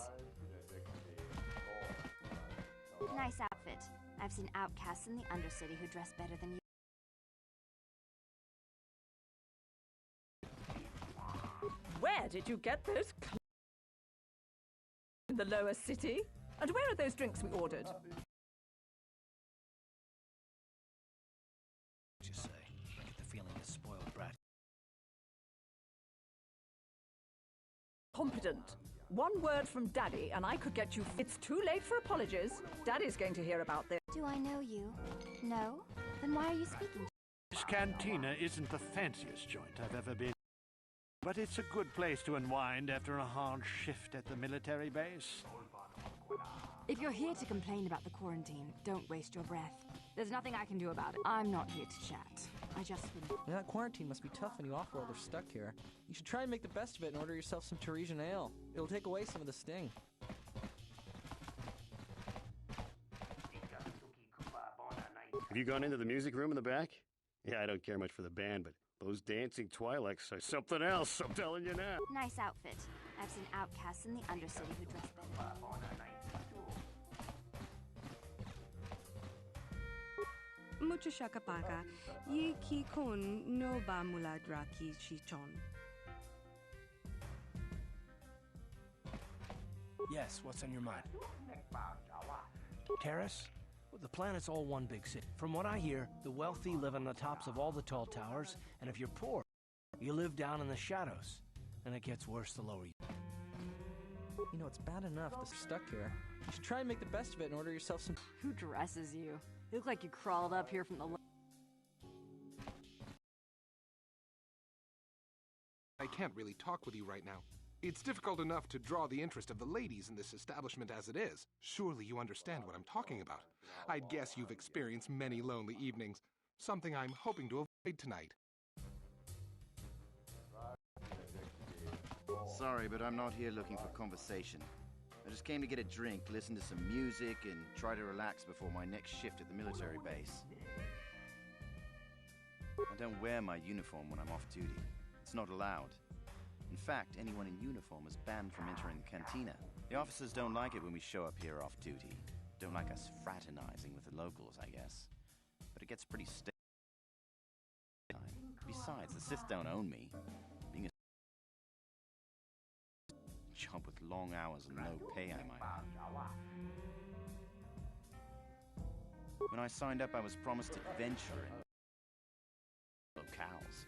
Nice outfit. I've seen outcasts in the Undercity who dress better than you. Where did you get those clothes? In the lower city? And where are those drinks we ordered? What'd you say? I get the feeling this spoiled brat. Competent. One word from Daddy and I could get you... It's too late for apologies. Daddy's going to hear about this. Do I know you? No? Then why are you speaking? This cantina isn't the fanciest joint I've ever been. But it's a good place to unwind after a hard shift at the military base. If you're here to complain about the quarantine, don't waste your breath. There's nothing I can do about it. I'm not here to chat. I just would... Yeah, that quarantine must be tough when you off-world are stuck here. You should try and make the best of it and order yourself some Teresian ale. It'll take away some of the sting. Have you gone into the music room in the back? Yeah, I don't care much for the band, but those dancing Twi'leks are something else, I'm telling you now. Nice outfit. I've seen outcasts in the Undercity who dress better. Mucho shakapaka, yi ki kun no ba muladra ki chichon. Yes, what's on your mind? Terrace? Well, the planet's all one big city. From what I hear, the wealthy live on the tops of all the tall towers, and if you're poor, you live down in the shadows. And it gets worse the lower you... You know, it's bad enough to stuck here. You should try and make the best of it and order yourself some... Who dresses you? You look like you crawled up here from the... I can't really talk with you right now. It's difficult enough to draw the interest of the ladies in this establishment as it is. Surely you understand what I'm talking about. I'd guess you've experienced many lonely evenings, something I'm hoping to avoid tonight. Sorry, but I'm not here looking for conversation. I just came to get a drink, listen to some music, and try to relax before my next shift at the military base. I don't wear my uniform when I'm off duty. It's not allowed. In fact, anyone in uniform is banned from entering the cantina. The officers don't like it when we show up here off duty. Don't like us fraternizing with the locals, I guess. But it gets pretty stale. Besides, the Sith don't own me. Being a job with long hours and no pay, I might add. When I signed up, I was promised adventure and locales.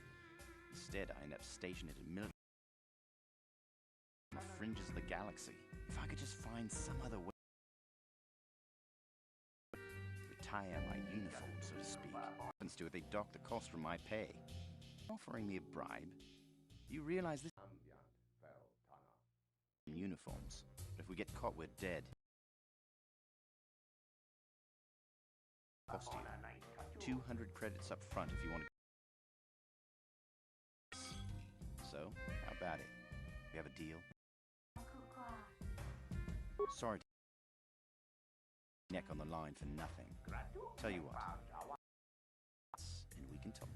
Instead, I ended up stationed at a military on the fringes of the galaxy. If I could just find some other way to retire my uniform, so to speak. Happens to it, they dock the cost from my pay. Offering me a bribe. You realize this uniforms. But if we get caught, we're dead. Cost you 200 credits up front if you want to. So, how about it? We have a deal? Sorry to neck on the line for nothing. Tell you what. And we can talk.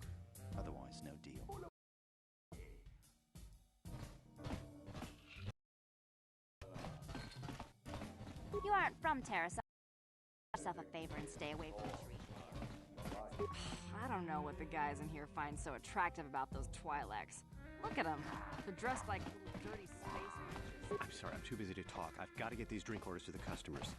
Otherwise, no deal. You aren't from Terrace. Do yourself a favor and stay away from the tree. I don't know what the guys in here find so attractive about those Twi'leks. Look at them. They're dressed like little dirty space wenches. I'm sorry, I'm too busy to talk. I've got to get these drink orders to the customers.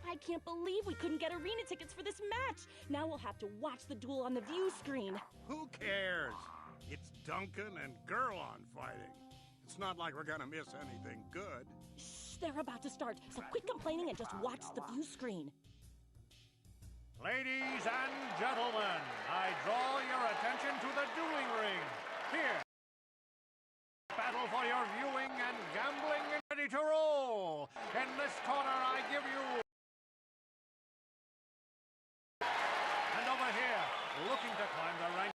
I can't believe we couldn't get arena tickets for this match. Now we'll have to watch the duel on the view screen. Who cares? It's Duncan and Gurlon fighting. It's not like we're gonna miss anything good. Shh, they're about to start, so quit complaining and just watch the view screen. Ladies and gentlemen, I draw your attention to the dueling ring. Here. Battle for your viewing and gambling and ready to roll. In this corner, I give you... And over here, looking to climb the rank...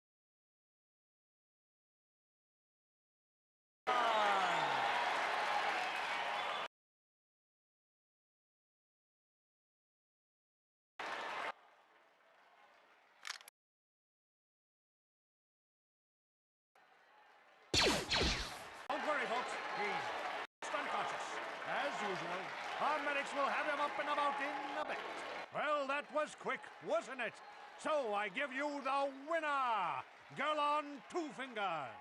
Don't worry, folks. He's unconscious. As usual, our medics will have him up and about in a bit. Well, that was quick, wasn't it? So I give you the winner, Girl on Two Fingers.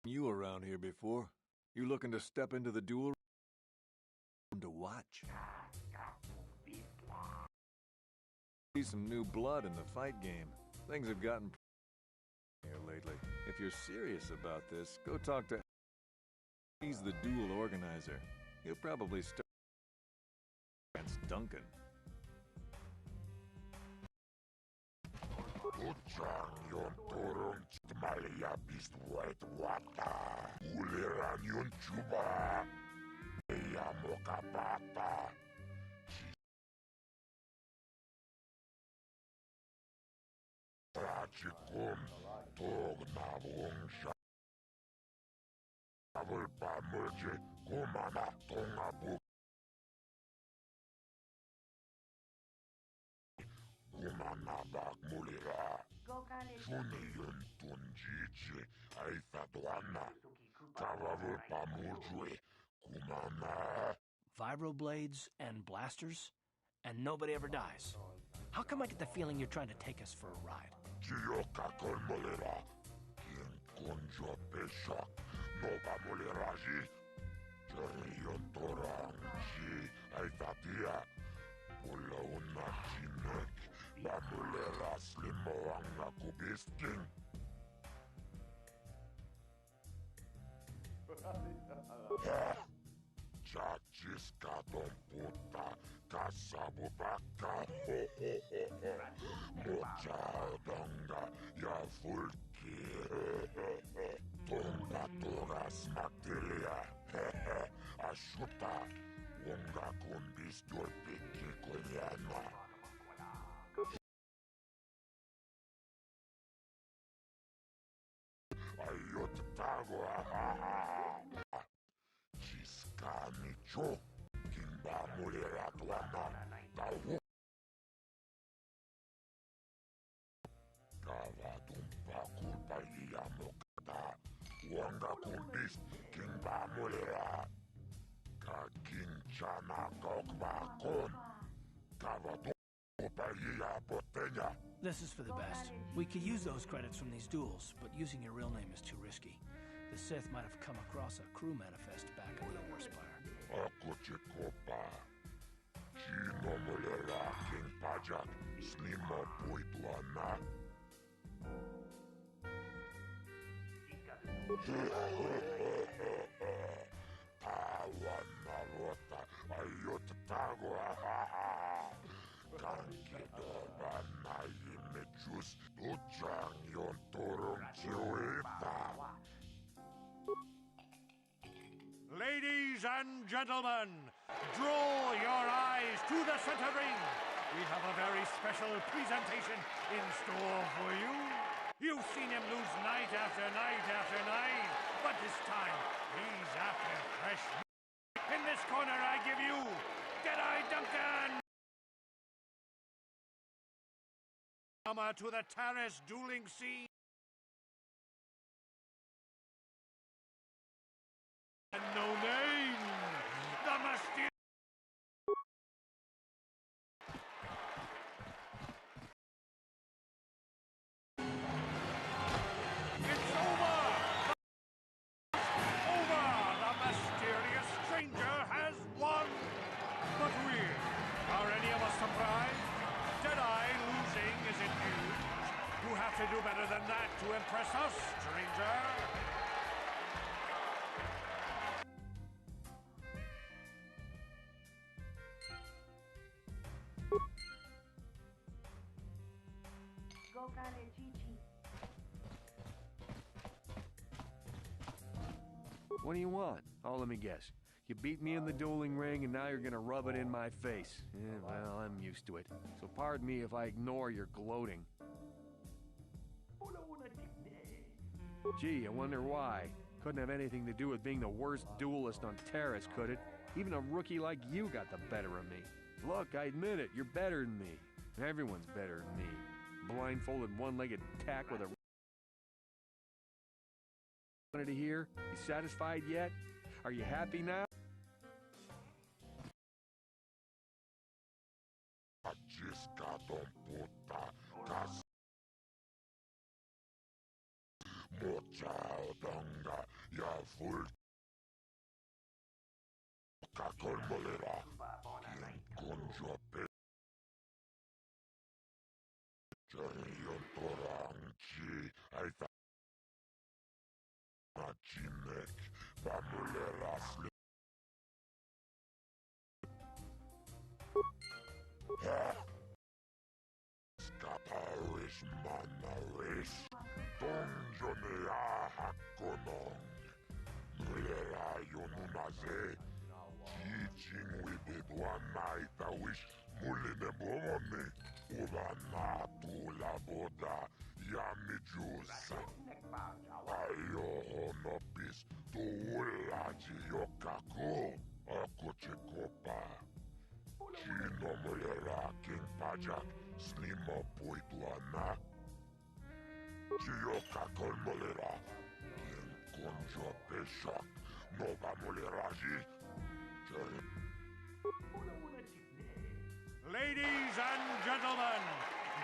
You around here before? You looking to step into the duel to watch? See some new blood in the fight game. Things have gotten here lately. If you're serious about this, go talk to... He's the duel organizer. He'll probably start against Duncan. Vibroblades and blasters, and nobody ever dies. How come I get the feeling you're trying to take us for a ride? This is for the best. We could use those credits from these duels, but using your real name is too risky. The Sith might have come across a crew manifest back in the Inner Spire. Ladies and gentlemen, draw your eyes to the center ring. We have a very special presentation in store for you. You've seen him lose night after night after night, but this time he's after fresh. In this corner, I give you Deadeye Duncan. To the terrace dueling scene. And no name. The mysterious. It's over. Over. The mysterious stranger has won. But are any of us surprised? Deadeye losing is in impress us, stranger? What do you want? Oh, let me guess. You beat me in the dueling ring, and now you're gonna rub it in my face. Yeah, well, I'm used to it. So pardon me if I ignore your gloating. Gee, I wonder why. Couldn't have anything to do with being the worst duelist on Terrace, could it? Even a rookie like you got the better of me. Look, I admit it, you're better than me. Everyone's better than me. Blindfolded, one-legged tack with a... Wanted to hear? You satisfied yet? Are you happy now? Ladies and gentlemen,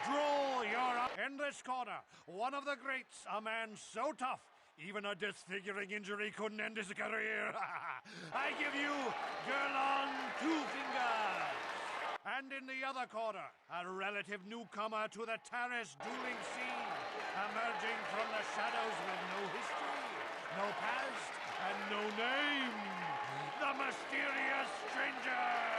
draw your... In this corner, one of the greats, a man so tough, even a disfiguring injury couldn't end his career. I give you Gerlon Two Fingers. And in the other corner, a relative newcomer to the Terrace dueling scene, emerging from the shadows with no history, no past, and no name, the mysterious stranger!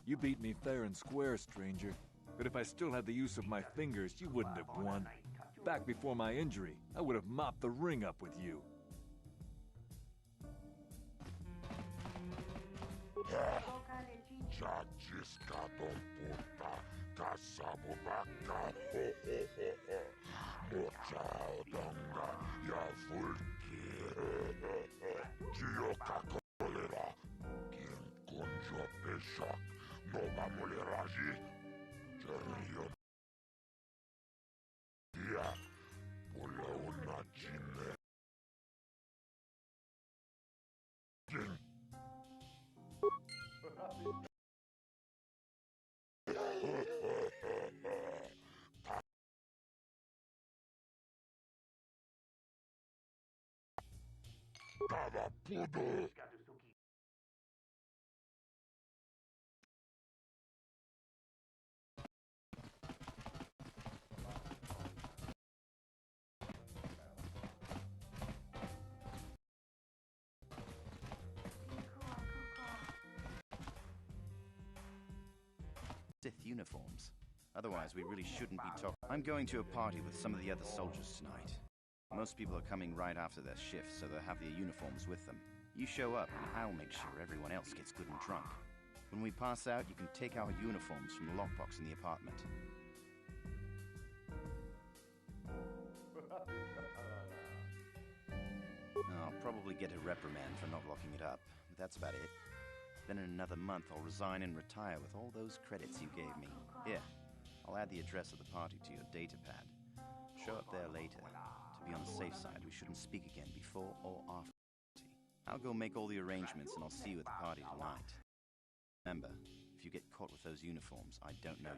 You beat me fair and square, stranger. But if I still had the use of my fingers, you wouldn't have won. Back before my injury, I would have mopped the ring up with you. Sith uniforms. Otherwise, we really shouldn't be talking. I'm going to a party with some of the other soldiers tonight. Most people are coming right after their shift, so they'll have their uniforms with them. You show up, and I'll make sure everyone else gets good and drunk. When we pass out, you can take our uniforms from the lockbox in the apartment. I'll probably get a reprimand for not locking it up, but that's about it. Then in another month, I'll resign and retire with all those credits you gave me. Here, I'll add the address of the party to your data pad. Show up there later. To be on the safe side, we shouldn't speak again before or after the party. I'll go make all the arrangements and I'll see you at the party tonight. Remember, if you get caught with those uniforms, I don't know.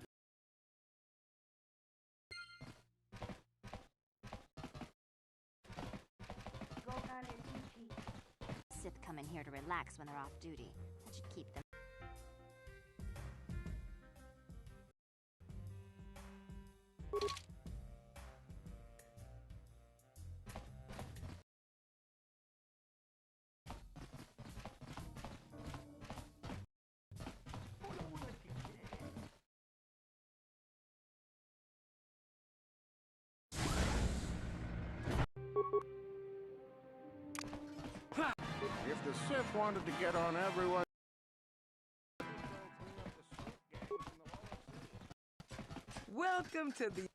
Sith come in here to relax when they're off duty. That should keep them. If the Sith wanted to get on everyone... Welcome to the...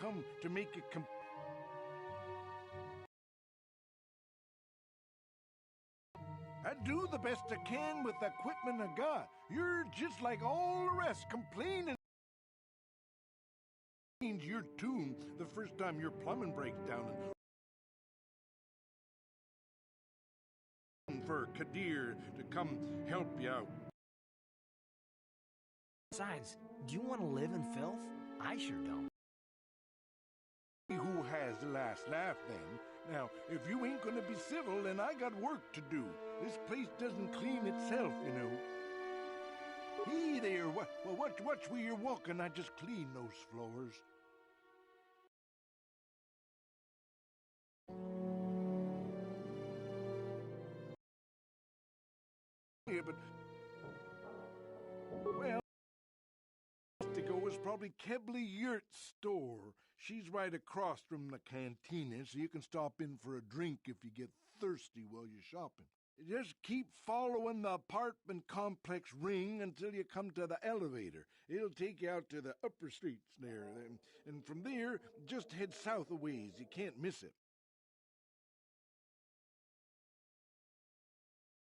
come to make a I do the best I can with the equipment I got. You're just like all the rest, complaining. Change your tune the first time your plumbing breaks down and for Kadir to come help you out. Besides, do you want to live in filth? I sure don't. Who has the last laugh then? Now, if you ain't gonna be civil, then I got work to do. This place doesn't clean itself, you know. Hey there, watch where you're walking. I just clean those floors. Yeah, but well, to go is probably Kebley Yurt's store. She's right across from the cantina, so you can stop in for a drink if you get thirsty while you're shopping. Just keep following the apartment complex ring until you come to the elevator. It'll take you out to the upper streets there, and from there, just head south a ways. You can't miss it.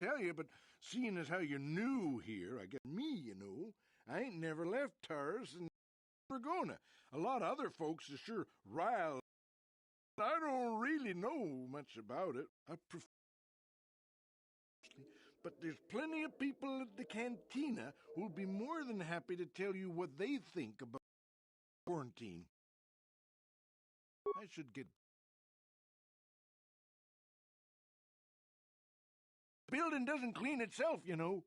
Tell you, but seeing as how you're new here, I guess me, you know, I ain't never left Taurus and never gonna. A lot of other folks are sure riled. I don't really know much about it. I prefer, but there's plenty of people at the cantina who'll be more than happy to tell you what they think about quarantine. I should get. The building doesn't clean itself, you know.